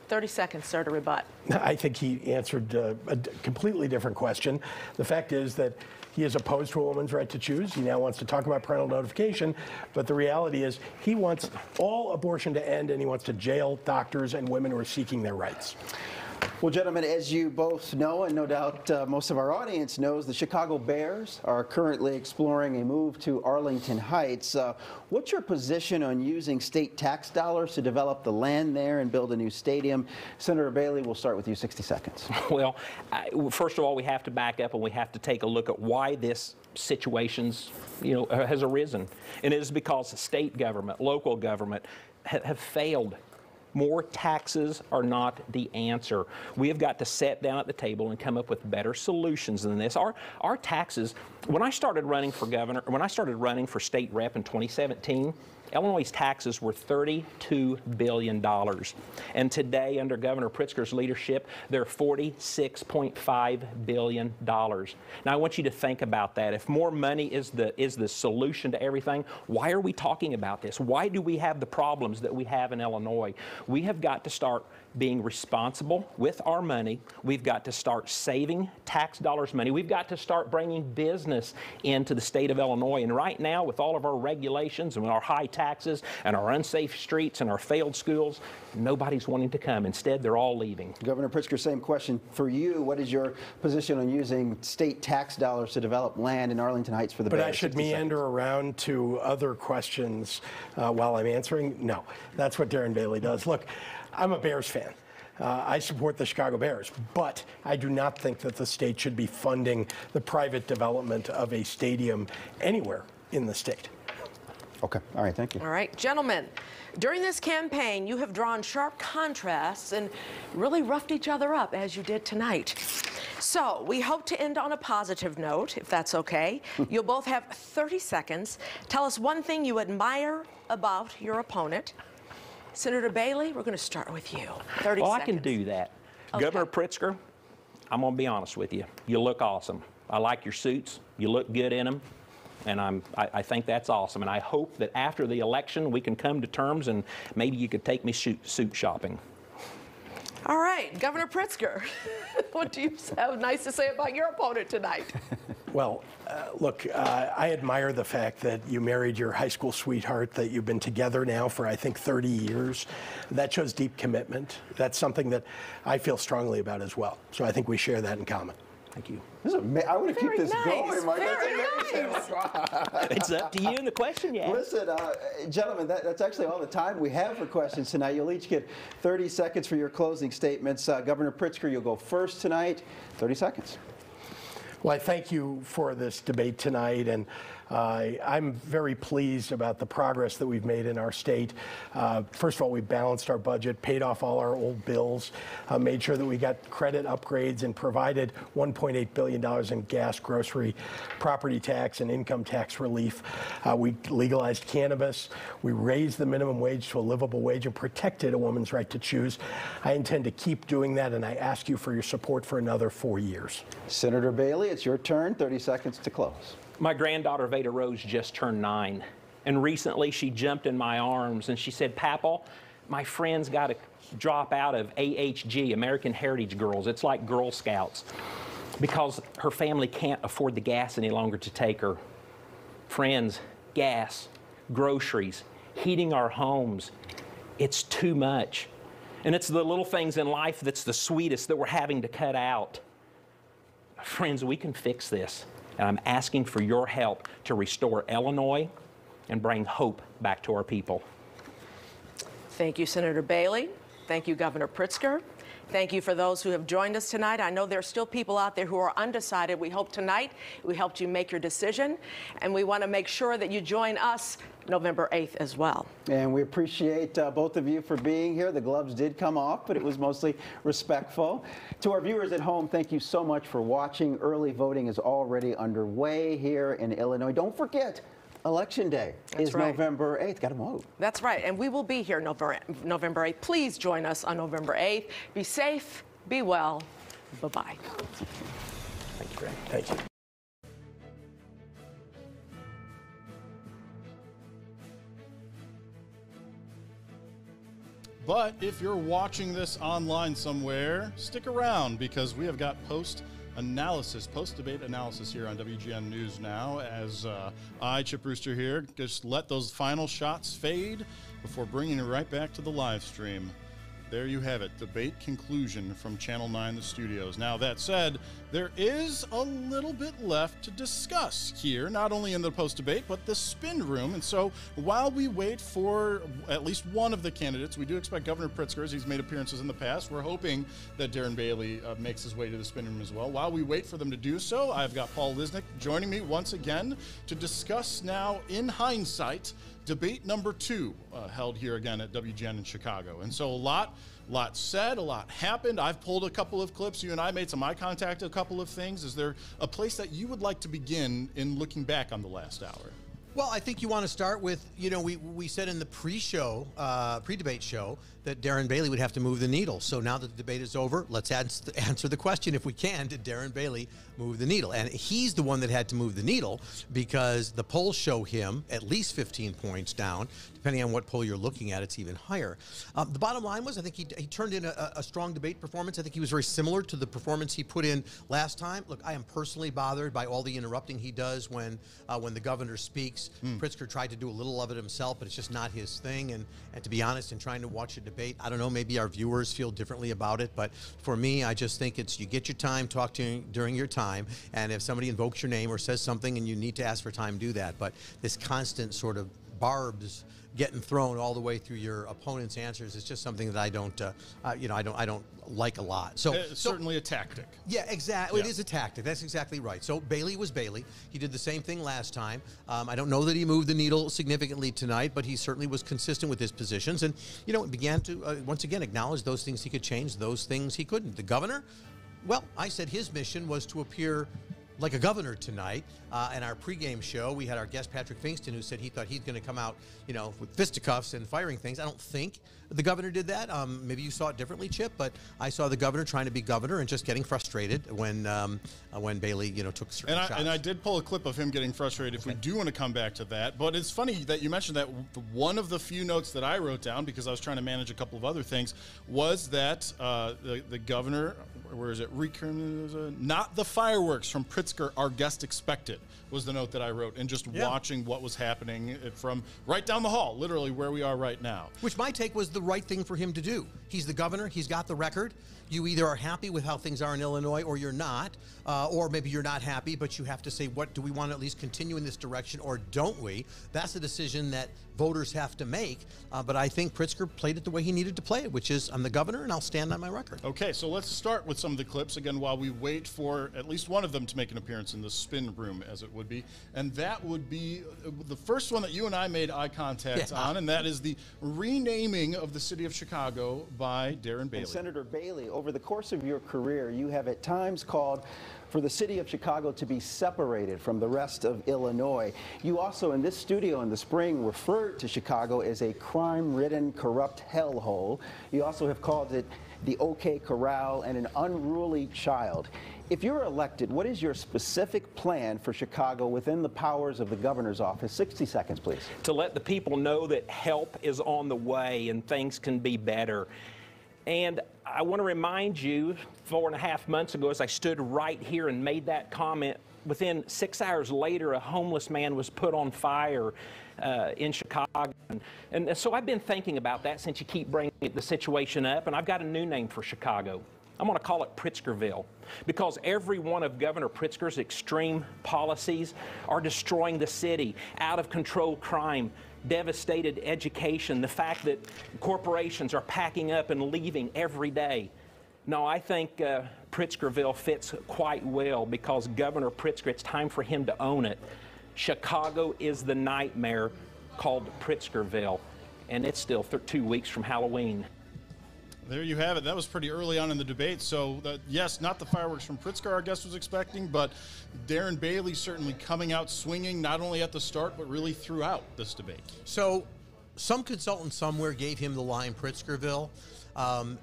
30 seconds, sir, to rebut. I think he answered a completely different question. The fact is that he is opposed to a woman's right to choose. He now wants to talk about parental notification, but the reality is he wants all abortion to end, and he wants to jail doctors and women who are seeking their rights. Well, gentlemen, as you both know, and no doubt most of our audience knows, the Chicago Bears are currently exploring a move to Arlington Heights. What's your position on using state tax dollars to develop the land there and build a new stadium? Senator Bailey, we'll start with you, 60 seconds. Well, first of all, we have to back up and we have to take a look at why this situations, has arisen. And it is because the state government, local government have failed. More taxes are not the answer. We have got to sit down at the table and come up with better solutions than this. Our taxes, when I started running for state rep in 2017, Illinois' taxes were $32 billion. And today, under Governor Pritzker's leadership, they're $46.5 billion. Now, I want you to think about that. If more money is the solution to everything, why are we talking about this? Why do we have the problems that we have in Illinois? We have got to start being responsible with our money. We've got to start saving tax dollars money. We've got to start bringing business into the state of Illinois. And right now, with all of our regulations and our high taxes and our unsafe streets and our failed schools, nobody's wanting to come. Instead, they're all leaving. Governor Pritzker, same question for you. What is your position on using state tax dollars to develop land in Arlington Heights for the Bears? But I should meander around to other questions while I'm answering? No, that's what Darren Bailey does. Look, I'm a Bears fan. I support the Chicago Bears, but I do not think that the state should be funding the private development of a stadium anywhere in the state. Okay. All right. Thank you. All right. Gentlemen, during this campaign, you have drawn sharp contrasts and really roughed each other up, as you did tonight. So we hope to end on a positive note, if that's okay. You'll both have 30 seconds. Tell us one thing you admire about your opponent. Senator Bailey, we're going to start with you. 30 seconds. I can do that. Okay. Governor Pritzker, I'm going to be honest with you. You look awesome. I like your suits. You look good in them. And I think that's awesome. And I hope that after the election we can come to terms and maybe you could take me suit shopping. All right, Governor Pritzker, what do you have nice to say about your opponent tonight? Well, look, I admire the fact that you married your high school sweetheart, that you've been together now for, I think, 30 years. That shows deep commitment. That's something that I feel strongly about as well. So I think we share that in common. Thank you. I want to keep this going, Mike. Very nice. It's up to you and the question, yeah. Listen, gentlemen, that's actually all the time we have for questions tonight. You'll each get 30 seconds for your closing statements. Governor Pritzker, you'll go first tonight. 30 seconds. Well, I thank you for this debate tonight, and I'm very pleased about the progress that we've made in our state. First of all, we balanced our budget, paid off all our old bills, made sure that we got credit upgrades, and provided $1.8 billion in gas, grocery, property tax, and income tax relief. We legalized cannabis. We raised the minimum wage to a livable wage and protected a woman's right to choose. I intend to keep doing that, and I ask you for your support for another 4 years. Senator Bailey, it's your turn. 30 seconds to close. My granddaughter Veda Rose just turned 9, and recently she jumped in my arms and she said, "Papa, my friend's got to drop out of AHG, American Heritage Girls. It's like Girl Scouts, because her family can't afford the gas any longer to take her. Friends, gas, groceries, heating our homes, it's too much. And it's the little things in life that's the sweetest that we're having to cut out. Friends, we can fix this. And I'm asking for your help to restore Illinois and bring hope back to our people." Thank you, Senator Bailey. Thank you, Governor Pritzker. Thank you for those who have joined us tonight. I know there are still people out there who are undecided. We hope tonight we helped you make your decision, and we want to make sure that you join us November 8th as well. And we appreciate both of you for being here. The gloves did come off, but it was mostly respectful. To our viewers at home, thank you so much for watching. Early voting is already underway here in Illinois. Don't forget, Election Day is right. November 8th. Got to vote. That's right. And we will be here November 8th. Please join us on November 8th. Be safe, be well. Bye-bye. Thank you, Greg. Thank you. But if you're watching this online somewhere, stick around because we have got post-debate analysis here on WGN News Now as I, Chip Brewster here, just let those final shots fade before bringing it right back to the live stream. There you have it, debate conclusion from Channel 9, the studios. Now, that said, there is a little bit left to discuss here, not only in the post-debate, but the spin room. And so while we wait for at least one of the candidates, we do expect Governor Pritzker, as he's made appearances in the past. We're hoping that Darren Bailey makes his way to the spin room as well. While we wait for them to do so, I've got Paul Lisnek joining me once again to discuss now, in hindsight, debate number 2 held here again at WGN in Chicago. And so a lot said, a lot happened. I've pulled a couple of clips. You and I made some eye contact, a couple of things. Is there a place that you would like to begin in looking back on the last hour? Well, I think you want to start with, we said in the pre-debate show that Darren Bailey would have to move the needle. So now that the debate is over, let's answer the question, if we can, did Darren Bailey move the needle? And he's the one that had to move the needle because the polls show him at least 15 points down. Depending on what poll you're looking at, it's even higher. The bottom line was I think he turned in a strong debate performance. I think he was very similar to the performance he put in last time. Look, I am personally bothered by all the interrupting he does when the governor speaks. Pritzker tried to do a little of it himself, but it's just not his thing. And to be honest, in trying to watch a debate, I don't know, maybe our viewers feel differently about it. But for me, I just think you get your time, talk during your time. And if somebody invokes your name or says something and you need to ask for time, do that. But this constant sort of barbs getting thrown all the way through your opponent's answers is just something that I don't like a lot. So it's certainly a tactic. Yeah, exactly. Yeah. It is a tactic. That's exactly right. So Bailey was Bailey. He did the same thing last time. I don't know that he moved the needle significantly tonight, but he certainly was consistent with his positions and, began to once again acknowledge those things he could change, those things he couldn't. The governor, well, I said his mission was to appear like a governor tonight. In our pregame show, we had our guest Patrick Fingston, who said he thought he's going to come out, you know, with fisticuffs and firing things. I don't think the governor did that. Maybe you saw it differently, Chip, but I saw the governor trying to be governor and just getting frustrated when Bailey, you know, took certain shots. And I did pull a clip of him getting frustrated. If we do want to come back to that, but it's funny that you mentioned that. One of the few notes that I wrote down, because I was trying to manage a couple of other things, was that the governor, where is it? Not the fireworks from Pritzker our guest expected, was the note that I wrote, and just watching what was happening from right down the hall, literally where we are right now. Which my take was the right thing for him to do. He's the governor. He's got the record. You either are happy with how things are in Illinois or you're not, or maybe you're not happy, but you have to say, what do we want to at least continue in this direction or don't we? That's a decision that voters have to make, but I think Pritzker played it the way he needed to play it, which is I'm the governor and I'll stand on my record. Okay, so let's start with some of the clips, again, while we wait for at least one of them to make an appearance in the spin room, as it would be, and that would be the first one that you and I made eye contact on, and that is the renaming of the city of Chicago by Darren Bailey. And Senator Bailey, over the course of your career, you have at times called for the city of Chicago to be separated from the rest of Illinois. You also, in this studio in the spring, referred to Chicago as a crime-ridden, corrupt hellhole. You also have called it the OK Corral and an unruly child. If you're elected, what is your specific plan for Chicago within the powers of the governor's office? 60 seconds, please. To let the people know that help is on the way and things can be better. And I want to remind you, 4.5 months ago, as I stood right here and made that comment, within 6 hours later, a homeless man was put on fire in Chicago. And so I've been thinking about that since you keep bringing the situation up, and I've got a new name for Chicago. I'm going to call it Pritzkerville, because every one of Governor Pritzker's extreme policies are destroying the city, out-of-control crime, devastated education, the fact that corporations are packing up and leaving every day. No, I think Pritzkerville fits quite well, because Governor Pritzker, it's time for him to own it. Chicago is the nightmare called Pritzkerville, and it's still 2 weeks from Halloween. There you have it. That was pretty early on in the debate. So, yes, not the fireworks from Pritzker our guest was expecting, but Darren Bailey certainly coming out swinging, not only at the start, but really throughout this debate. So, some consultant somewhere gave him the line Pritzkerville.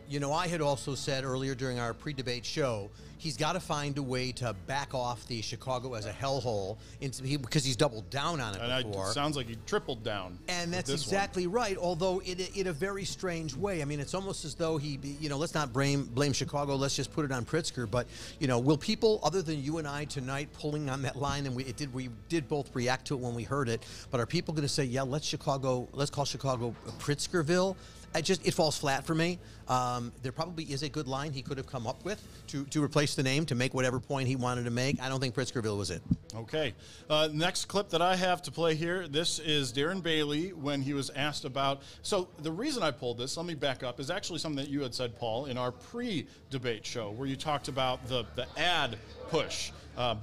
You know, I had also said earlier during our pre-debate show, he's got to find a way to back off the Chicago as a hellhole because he's doubled down on it before. It sounds like he tripled down. And that's exactly right, although in a very strange way. I mean, it's almost as though let's not blame Chicago, let's just put it on Pritzker. But, you know, will people, other than you and I tonight, pulling on that line, and we did both react to it when we heard it, but are people going to say, yeah, let's call Chicago Pritzkerville? It falls flat for me. There probably is a good line he could have come up with to replace the name, to make whatever point he wanted to make. I don't think Pritzkerville was it. Okay. Next clip that I have to play here, this is Darren Bailey when he was asked about, so the reason I pulled this, let me back up, is actually something that you had said, Paul, in our pre-debate show, where you talked about the ad push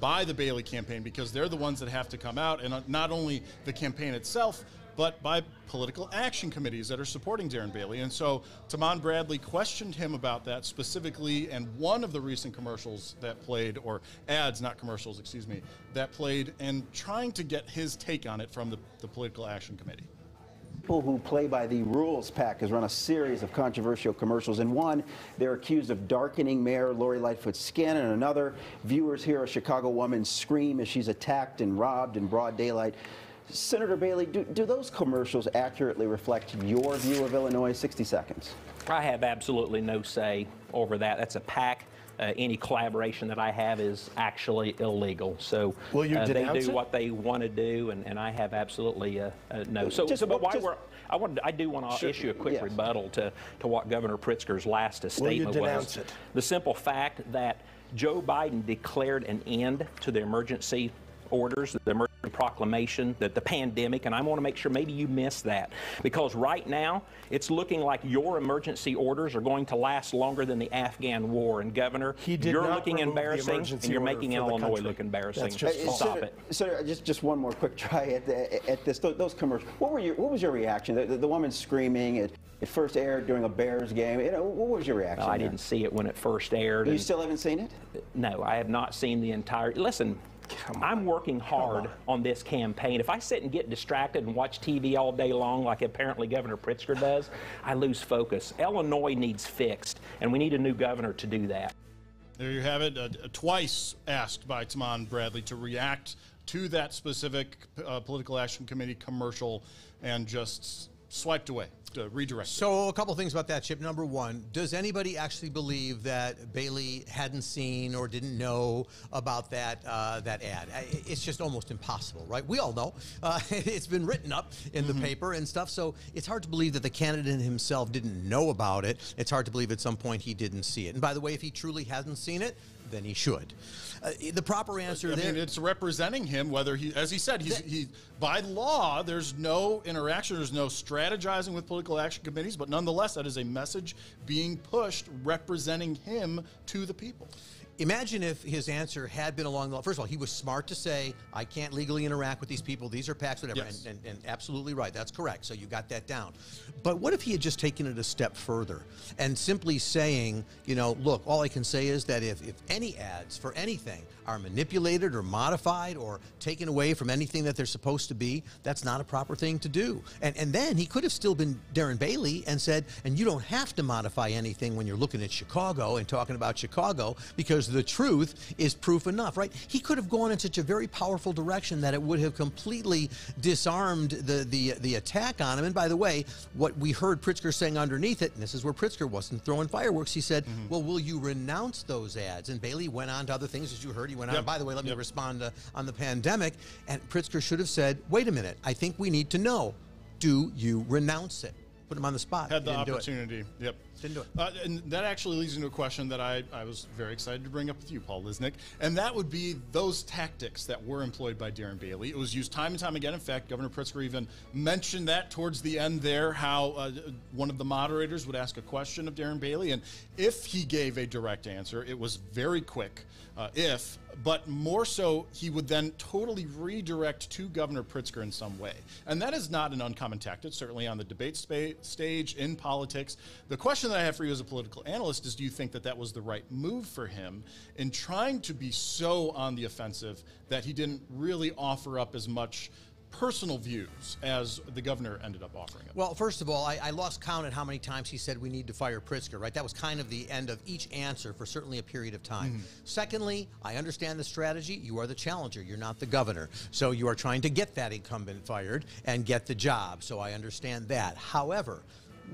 by the Bailey campaign, because they're the ones that have to come out, and not only the campaign itself, but by political action committees that are supporting Darren Bailey. And so Tamon Bradley questioned him about that specifically, and one of the recent commercials that played, or ads, not commercials, excuse me, that played, and trying to get his take on it from the political action committee. People who play by the rules PAC has run a series of controversial commercials. In one, they're accused of darkening Mayor Lori Lightfoot's skin. And another, viewers hear a Chicago woman scream as she's attacked and robbed in broad daylight. Senator Bailey, do those commercials accurately reflect your view of Illinois? 60 seconds. I have absolutely no say over that. That's a PAC. Any collaboration that I have is actually illegal. So will you they do what they want to do, and I have absolutely no. I do want to issue a quick rebuttal to what Governor Pritzker's last statement was. The simple fact that Joe Biden declared an end to the emergency orders, the emergency proclamation, the pandemic, and I want to make sure maybe you missed that, because right now it's looking like your emergency orders are going to last longer than the Afghan war. And Governor, you're looking embarrassing, and you're making Illinois look embarrassing. Stop it. So just one more quick try at this. Those commercials. What was your reaction? The woman screaming. It first aired during a Bears game. What was your reaction? I didn't see it when it first aired. You still haven't seen it? No, I have not seen the entire. Listen, I'm working hard on this campaign. If I sit and get distracted and watch TV all day long, like apparently Governor Pritzker does, I lose focus. Illinois needs fixed, and we need a new governor to do that. There you have it. Twice asked by Tahman Bradley to react to that specific Political Action Committee commercial, and just swiped away, redirected. So a couple things about that, Chip. Number one, does anybody actually believe that Bailey hadn't seen or didn't know about that that ad? It's just almost impossible, right? We all know. It's been written up in the paper and stuff, so it's hard to believe that the candidate himself didn't know about it. It's hard to believe at some point he didn't see it. And by the way, if he truly hasn't seen it, then he should. The proper answer there... I mean, it's representing him, whether he... As he said, he by law, there's no interaction, there's no strategizing with political action committees, but nonetheless, that is a message being pushed representing him to the people. Imagine if his answer had been along the... First of all, he was smart to say, I can't legally interact with these people. These are PACs, whatever. Yes. And absolutely right. That's correct. So you got that down. But what if he had just taken it a step further and simply saying, you know, look, all I can say is that if any ads for anything are manipulated or modified or taken away from anything that they're supposed to be, that's not a proper thing to do. And then he could have still been Darren Bailey and said, and you don't have to modify anything when you're looking at Chicago and talking about Chicago, because the truth is proof enough, right? He could have gone in such a very powerful direction that it would have completely disarmed the attack on him. And by the way, what we heard Pritzker saying underneath it, and this is where Pritzker wasn't throwing fireworks, he said, well, will you renounce those ads? And Bailey went on to other things, as you heard. He went on, by the way, let me respond on the pandemic. And Pritzker should have said, wait a minute, I think we need to know, do you renounce it? Put him on the spot. Had the opportunity. Yep. Didn't do it. And that actually leads into a question that I was very excited to bring up with you, Paul Lisnek, and that would be those tactics that were employed by Darren Bailey. It was used time and time again. In fact, Governor Pritzker even mentioned that towards the end there, how one of the moderators would ask a question of Darren Bailey, and if he gave a direct answer, it was very quick, but more so, he would then totally redirect to Governor Pritzker in some way. And that is not an uncommon tactic, certainly on the debate stage, in politics. The question that I have for you as a political analyst is, do you think that that was the right move for him in trying to be so on the offensive that he didn't really offer up as much personal views as the governor ended up offering it? Well, first of all, I lost count at how many times he said we need to fire Pritzker, right? That was kind of the end of each answer for certainly a period of time. Secondly, I understand the strategy. You are the challenger. You're not the governor. So you are trying to get that incumbent fired and get the job. So I understand that. However,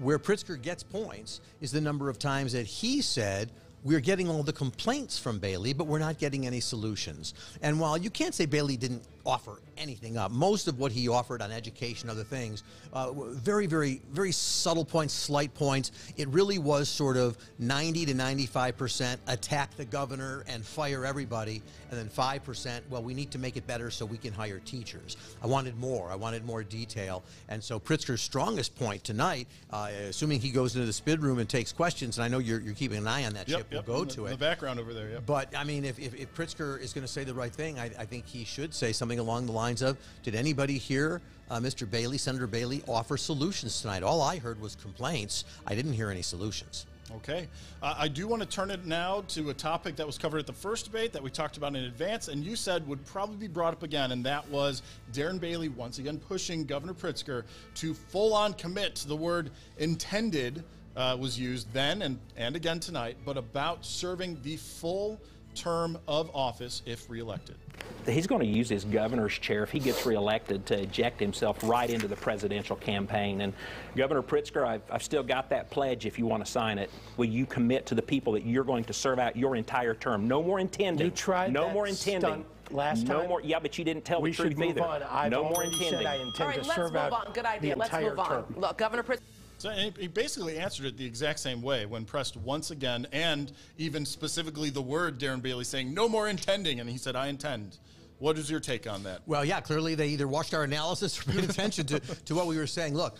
where Pritzker gets points is the number of times that he said, we're getting all the complaints from Bailey, but we're not getting any solutions. And while you can't say Bailey didn't offer anything up, most of what he offered on education, other things, very, very, very subtle points, slight points. It really was sort of 90 to 95% attack the governor and fire everybody, and then 5%, well, we need to make it better so we can hire teachers. I wanted more. I wanted more detail. And so Pritzker's strongest point tonight, assuming he goes into the SPID room and takes questions, and I know you're keeping an eye on that, Chip. We'll go to it. In the background over there, But, I mean, if Pritzker is going to say the right thing, I think he should say something along the lines of, did anybody hear Mr. Bailey, Senator Bailey, offer solutions tonight? All I heard was complaints. I didn't hear any solutions. Okay. I do want to turn it now to a topic that was covered at the first debate that we talked about in advance, and you said would probably be brought up again, and that was Darren Bailey once again pushing Governor Pritzker to full-on commit to the word intended, was used then and again tonight, but about serving the full term of office if reelected. He's going to use his governor's chair if he gets reelected to eject himself right into the presidential campaign. And Governor Pritzker, I've still got that pledge if you want to sign it. Will you commit to the people that you're going to serve out your entire term? No more intending. You tried no that more intending. Last time. No more. Yeah, but you didn't tell the truth either. No more intending. Said I intend All right, to let's serve move out on. Good idea. Let's move on. term. Look, Governor Pritzker. So he basically answered it the exact same way when pressed once again, and even specifically the word Darren Bailey saying, no more intending, and he said, I intend. What is your take on that? Well, yeah, clearly they either watched our analysis or paid attention to what we were saying. Look,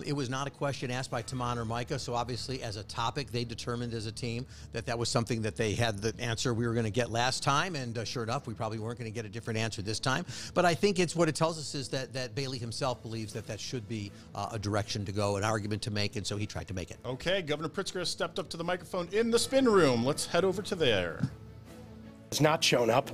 it was not a question asked by Taman or Micah, so obviously as a topic, they determined as a team that that was something that they had the answer we were going to get last time, and sure enough, we probably weren't going to get a different answer this time. But I think it's what it tells us is that Bailey himself believes that should be a direction to go, an argument to make, and so he tried to make it. Okay, Governor Pritzker has stepped up to the microphone in the spin room. Let's head over to there. Has not shown up.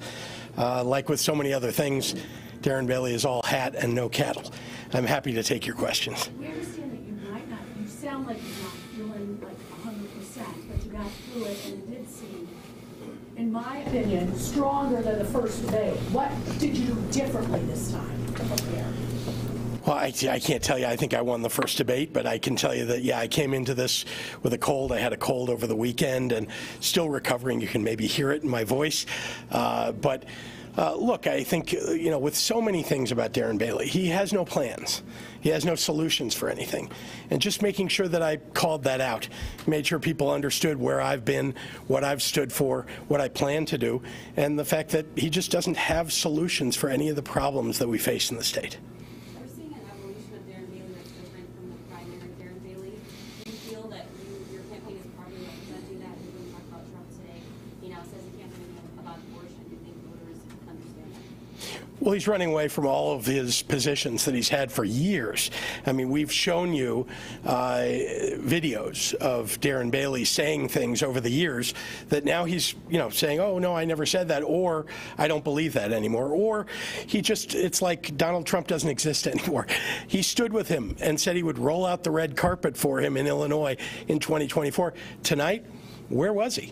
Like with so many other things, Darren Bailey is all hat and no cattle. I'm happy to take your questions. We understand that you might not, you sound like you're not feeling like 100%, but you got through it and it did seem, in my opinion, stronger than the first debate. What did you do differently this time to prepare? Well, I can't tell you. I think I won the first debate, but I can tell you that, yeah, I came into this with a cold. I had a cold over the weekend and still recovering. You can maybe hear it in my voice. Look, I think, with so many things about Darren Bailey, he has no plans. He has no solutions for anything. And just making sure that I called that out, made sure people understood where I've been, what I've stood for, what I plan to do, and the fact that he just doesn't have solutions for any of the problems that we face in the state. Well, he's running away from all of his positions that he's had for years. I mean, we've shown you videos of Darren Bailey saying things over the years that now he's, saying, oh, no, I never said that, or I don't believe that anymore, or it's like Donald Trump doesn't exist anymore. He stood with him and said he would roll out the red carpet for him in Illinois in 2024. Tonight, where was he?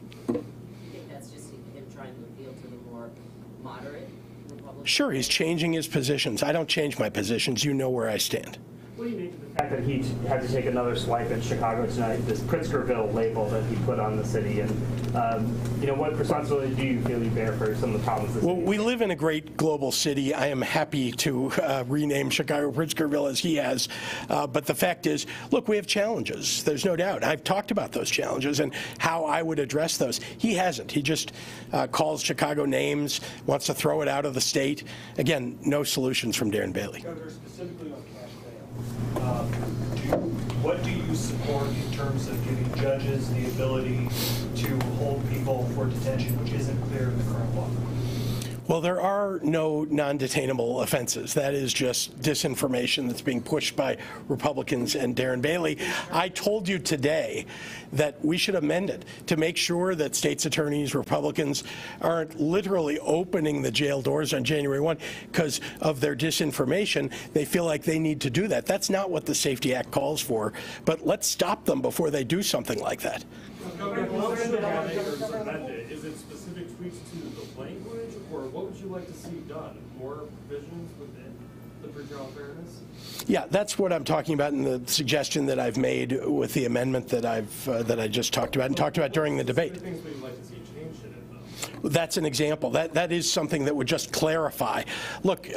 Sure, he's changing his positions. I don't change my positions. You know where I stand. What do you make of the fact that he had to take another swipe at Chicago tonight, this Pritzkerville label that he put on the city? And, what responsibility do you feel you bear for some of the problems? Well, we live in a great global city. I am happy to rename Chicago Pritzkerville as he has. But the fact is, look, we have challenges. There's no doubt. I've talked about those challenges and how I would address those. He hasn't. He just calls Chicago names, wants to throw it out of the state. Again, no solutions from Darren Bailey. Governor, specifically on cash bail, what do you support in terms of giving judges the ability to hold people for detention, which isn't clear in the current law? Well, there are no non-detainable offenses. That is just disinformation that's being pushed by Republicans and Darren Bailey. I told you today that we should amend it to make sure that states' attorneys, Republicans, aren't literally opening the jail doors on January 1 because of their disinformation. They feel like they need to do that. That's not what the Safety Act calls for, but let's stop them before they do something like that. Is it specific tweaks to the language, or what would you like to see done? More provisions within the pretrial fairness? Yeah, that's what I'm talking about in the suggestion that I've made with the amendment that I just talked about and talked about during the debate. Things we'd like to see changed in it, though. That's an example. That is something that would just clarify. Look,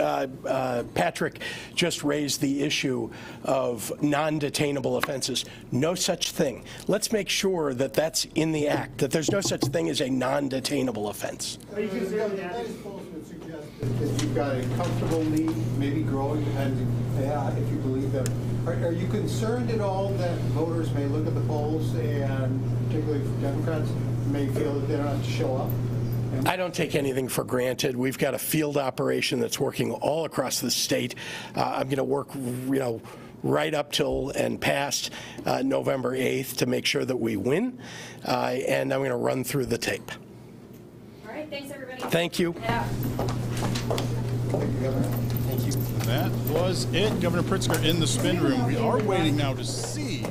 Patrick just raised the issue of non-detainable offenses. No such thing. Let's make sure that that's in the act, that there's no such thing as a non-detainable offense. That is false would suggest that you've got a comfortable need, maybe growing, depending if you believe them. Are you concerned at all that voters may look at the polls and, particularly for Democrats, may feel that they don't have to show up? I don't take anything for granted. We've got a field operation that's working all across the state. I'm going to work, right up till and past November 8th to make sure that we win, and I'm going to run through the tape. All right, thanks, everybody. Thank you. Yeah. Thank you, Governor. Thank you. That was it. Governor Pritzker in the spin room. We are waiting now to see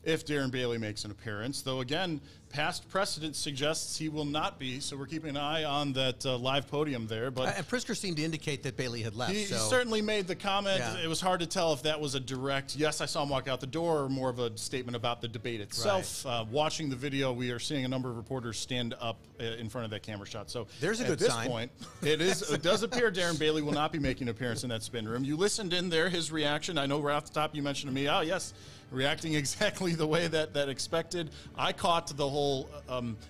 if Darren Bailey makes an appearance, though, again, past precedent suggests he will not be, so we're keeping an eye on that live podium there. But and Pritzker seemed to indicate that Bailey had left. He certainly made the comment. Yeah. It was hard to tell if that was a direct, yes, I saw him walk out the door, or more of a statement about the debate itself. Right. Watching the video, we are seeing a number of reporters stand up in front of that camera shot. So there's a good sign. At this point, it does appear Darren Bailey will not be making an appearance in that spin room. You listened in there, his reaction. I know right off the top you mentioned to me, oh, yes, reacting exactly the way that expected. I caught the whole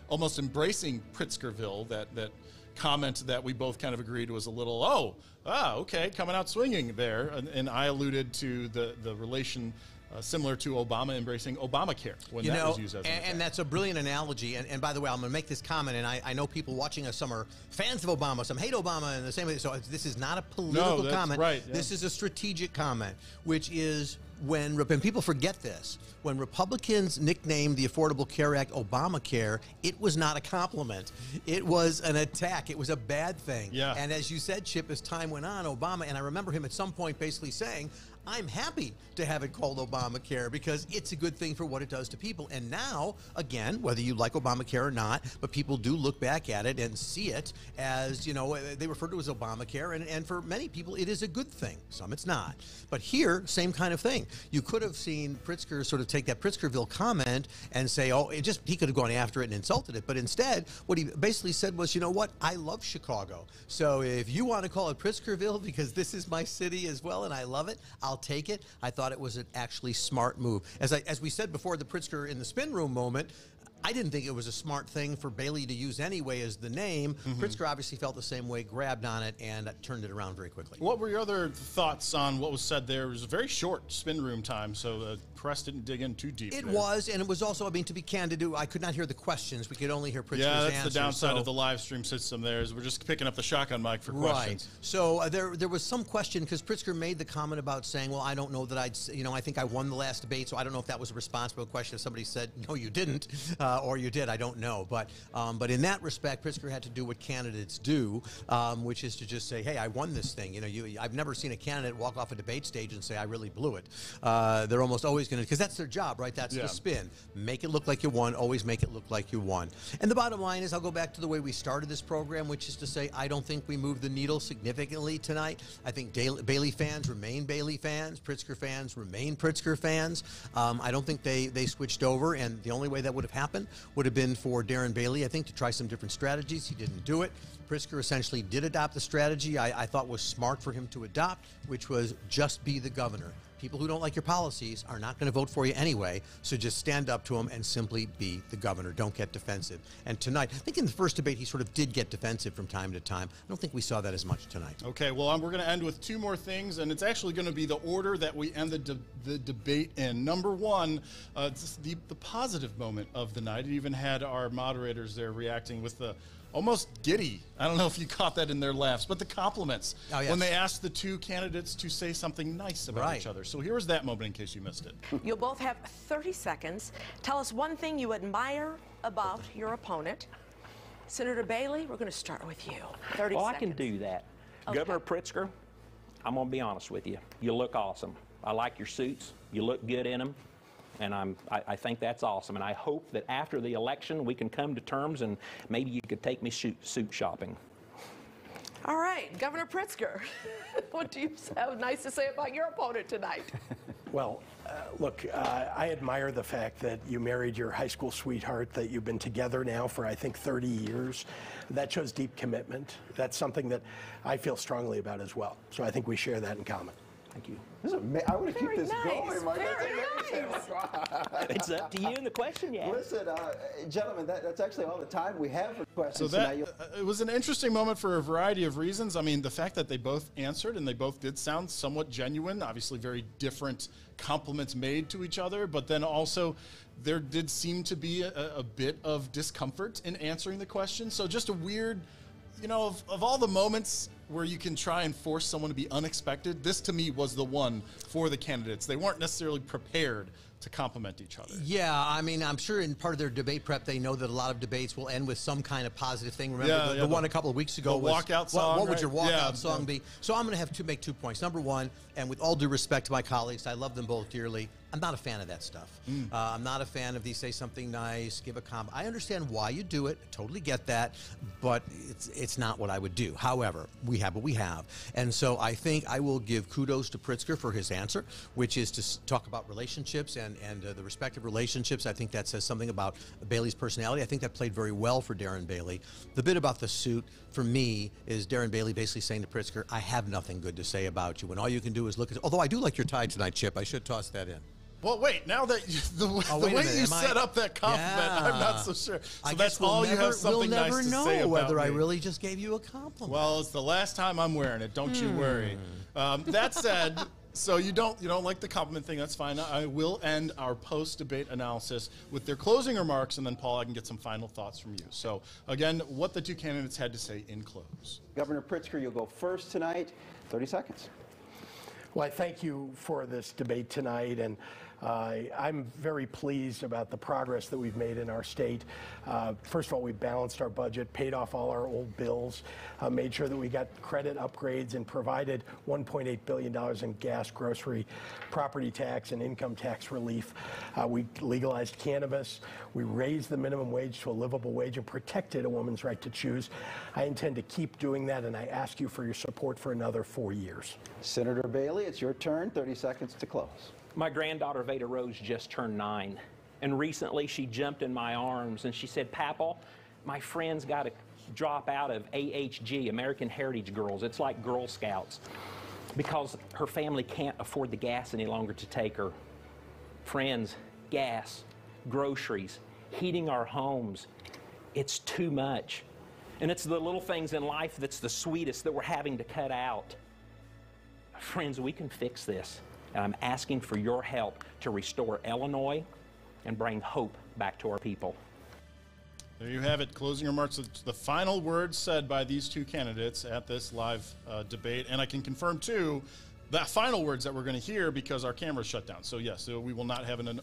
almost embracing Pritzkerville, that comment that we both kind of agreed was a little, okay, coming out swinging there. And I alluded to the relation similar to Obama embracing Obamacare when that was used as an and that's a brilliant analogy. And by the way, I'm going to make this comment, and I know people watching us, some are fans of Obama, some hate Obama, and the same way. So this is not a political comment. Right, yeah. This is a strategic comment, which is when people forget this, when Republicans nicknamed the Affordable Care Act Obamacare, it was not a compliment. It was an attack. It was a bad thing. Yeah. And as you said, Chip, as time went on, Obama, and I remember him at some point basically saying, I'm happy to have it called Obamacare because it's a good thing for what it does to people. And now, again, whether you like Obamacare or not, but people do look back at it and see it as, they refer to it as Obamacare. And for many people, it is a good thing. Some it's not. But here, same kind of thing. You could have seen Pritzker sort of take that Pritzkerville comment and say, he could have gone after it and insulted it. But instead, what he basically said was, you know what? I love Chicago. So if you want to call it Pritzkerville because this is my city as well and I love it, I'll take it. I thought it was an actually smart move. As we said before, the Pritzker in the spin room moment, I didn't think it was a smart thing for Bailey to use anyway as the name. Pritzker obviously felt the same way, grabbed on it, and turned it around very quickly. What were your other thoughts on what was said there? It was a very short spin room time, so the press didn't dig in too deep. It was, and it was also, to be candid, I could not hear the questions. We could only hear Pritzker's answers. Yeah, that's the downside of the live stream system there, is we're just picking up the shotgun mic for questions. Right. So there was some question, because Pritzker made the comment about saying, well, I don't know that I think I won the last debate, so I don't know if that was a responsible question. If somebody said, no, you didn't, or you did, I don't know. But in that respect, Pritzker had to do what candidates do, which is to just say, hey, I won this thing. I've never seen a candidate walk off a debate stage and say, I really blew it. They're almost always going to, because that's their job, right? That's the spin. Make it look like you won. Always make it look like you won. And the bottom line is, I'll go back to the way we started this program, which is to say, I don't think we moved the needle significantly tonight. I think Bailey fans remain Bailey fans. Pritzker fans remain Pritzker fans. I don't think they switched over, and the only way that would have happened would have been for Darren Bailey, I think, to try some different strategies. He didn't do it. Pritzker essentially did adopt the strategy I thought was smart for him to adopt, which was just be the governor. People who don't like your policies are not going to vote for you anyway, so just stand up to them and simply be the governor. Don't get defensive. And tonight, I think in the first debate, he sort of did get defensive from time to time. I don't think we saw that as much tonight. Okay, well, we're going to end with two more things, and it's actually going to be the order that we end the debate in. Number one, the positive moment of the night. It even had our moderators there reacting with the almost giddy. I don't know if you caught that in their laughs, but the compliments when they asked the two candidates to say something nice about each other. So here was that moment in case you missed it. You'll both have 30 seconds. Tell us one thing you admire about your opponent. Senator Bailey, we're going to start with you. 30 seconds. I can do that. Okay. Governor Pritzker, I'm going to be honest with you. You look awesome. I like your suits. You look good in them. And I think that's awesome. And I hope that after the election, we can come to terms and maybe you could take me suit shopping. All right, Governor Pritzker, what do you have nice to say about your opponent tonight? Well, look, I admire the fact that you married your high school sweetheart, that you've been together now for, I think, 30 years. That shows deep commitment. That's something that I feel strongly about as well. So I think we share that in common. Thank you. I want to keep this going, Mike. It's up to you and the question you asked. Listen, gentlemen, that's actually all the time we have for questions so tonight. It was an interesting moment for a variety of reasons. I mean, the fact that they both answered and they both did sound somewhat genuine, obviously very different compliments made to each other, but then also there did seem to be a bit of discomfort in answering the question. So just a weird, of all the moments where you can try and force someone to be unexpected, this to me was the one for the candidates. They weren't necessarily prepared to compliment each other. Yeah, I mean, I'm sure in part of their debate prep, they know that a lot of debates will end with some kind of positive thing. Remember the one a couple of weeks ago was, walkout song, what would your walkout song be? So I'm going to make 2 points. Number one, and with all due respect to my colleagues, I love them both dearly, I'm not a fan of that stuff. I'm not a fan of these say something nice, give a comment. I understand why you do it, totally get that, but it's not what I would do. However, we have what we have. And so I think I will give kudos to Pritzker for his answer, which is to talk about relationships and the respective relationships. I think that says something about Bailey's personality. I think that played very well for Darren Bailey. The bit about the suit, for me, is Darren Bailey basically saying to Pritzker, I have nothing good to say about you, and all you can do is look at, although I do like your tie tonight, Chip. I should toss that in. Well, wait. Now that the way you set up that compliment, I'm not so sure. So I that's guess all you have something nice to say about We'll never know whether me. I really just gave you a compliment. Well, it's the last time I'm wearing it. Don't you worry. That said, so you don't like the compliment thing. That's fine. I will end our post-debate analysis with their closing remarks, and then Paul, I can get some final thoughts from you. So again, what the two candidates had to say in close. Governor Pritzker, you'll go first tonight. 30 seconds. Well, I thank you for this debate tonight, and I'm very pleased about the progress that we've made in our state. First of all, we balanced our budget, paid off all our old bills, made sure that we got credit upgrades, and provided $1.8 billion in gas, grocery, property tax, and income tax relief. We legalized cannabis. We raised the minimum wage to a livable wage and protected a woman's right to choose. I intend to keep doing that, and I ask you for your support for another 4 years. Senator Bailey, it's your turn. 30 seconds to close. My granddaughter Veda Rose just turned 9, and recently she jumped in my arms and she said, "Papa, my friend's got to drop out of AHG, American Heritage Girls. It's like Girl Scouts, because her family can't afford the gas any longer to take her. Friends, gas, groceries, heating our homes, it's too much. And it's the little things in life that's the sweetest that we're having to cut out. Friends, we can fix this. And I'm asking for your help to restore Illinois and bring hope back to our people." There you have it. Closing remarks. It's the final words said by these two candidates at this live debate. And I can confirm, too, the final words that we're going to hear because our camera's shut down. So, yes, we will not have an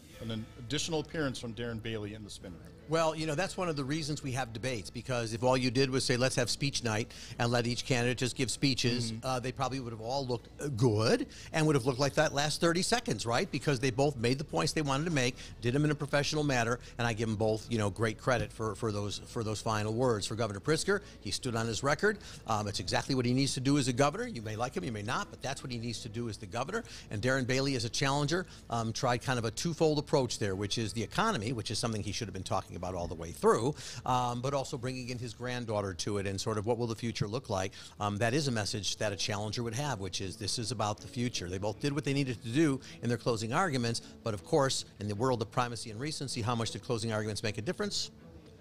additional appearance from Darren Bailey in the spin room. Well, you know, that's one of the reasons we have debates, because if all you did was say, let's have speech night and let each candidate just give speeches, they probably would have all looked good and would have looked like that last 30 seconds, right? Because they both made the points they wanted to make, did them in a professional manner, and I give them both, you know, great credit for those final words. For Governor Pritzker, he stood on his record. It's exactly what he needs to do as a governor. You may like him, you may not, but that's what he needs to do as the governor. And Darren Bailey, as a challenger, tried kind of a twofold approach there, which is the economy, which is something he should have been talking about all the way through, but also bringing in his granddaughter to it and sort of what will the future look like. That is a message that a challenger would have, which is this is about the future. They both did what they needed to do in their closing arguments, but of course, in the world of primacy and recency, how much did closing arguments make a difference?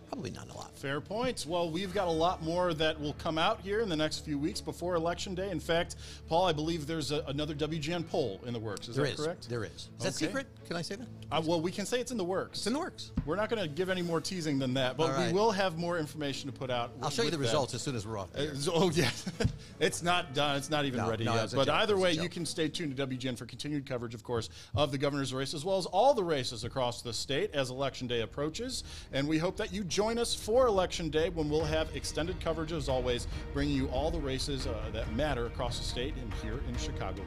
Probably not a lot. Fair points. Well, we've got a lot more that will come out here in the next few weeks before Election Day. In fact, Paul, I believe there's another WGN poll in the works. Is that correct? There is. Is that secret? Can I say that? Well, we can say it's in the works. It's in the works. We're not going to give any more teasing than that, but we will have more information to put out. I'll show you the results as soon as we're off. Oh, yeah. It's not done. It's not even ready yet. But either way, you can stay tuned to WGN for continued coverage, of course, of the governor's race, as well as all the races across the state as Election Day approaches. And we hope that you join us for Election Day, when we'll have extended coverage, as always, bringing you all the races that matter across the state and here in Chicagoland.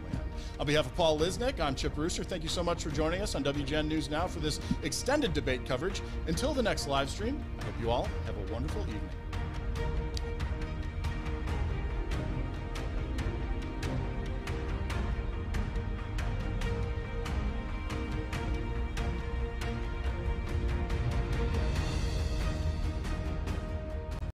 On behalf of Paul Lisnek, I'm Chip Rooster. Thank you so much for joining us on WGN News Now for this extended debate coverage. Until the next live stream, I hope you all have a wonderful evening.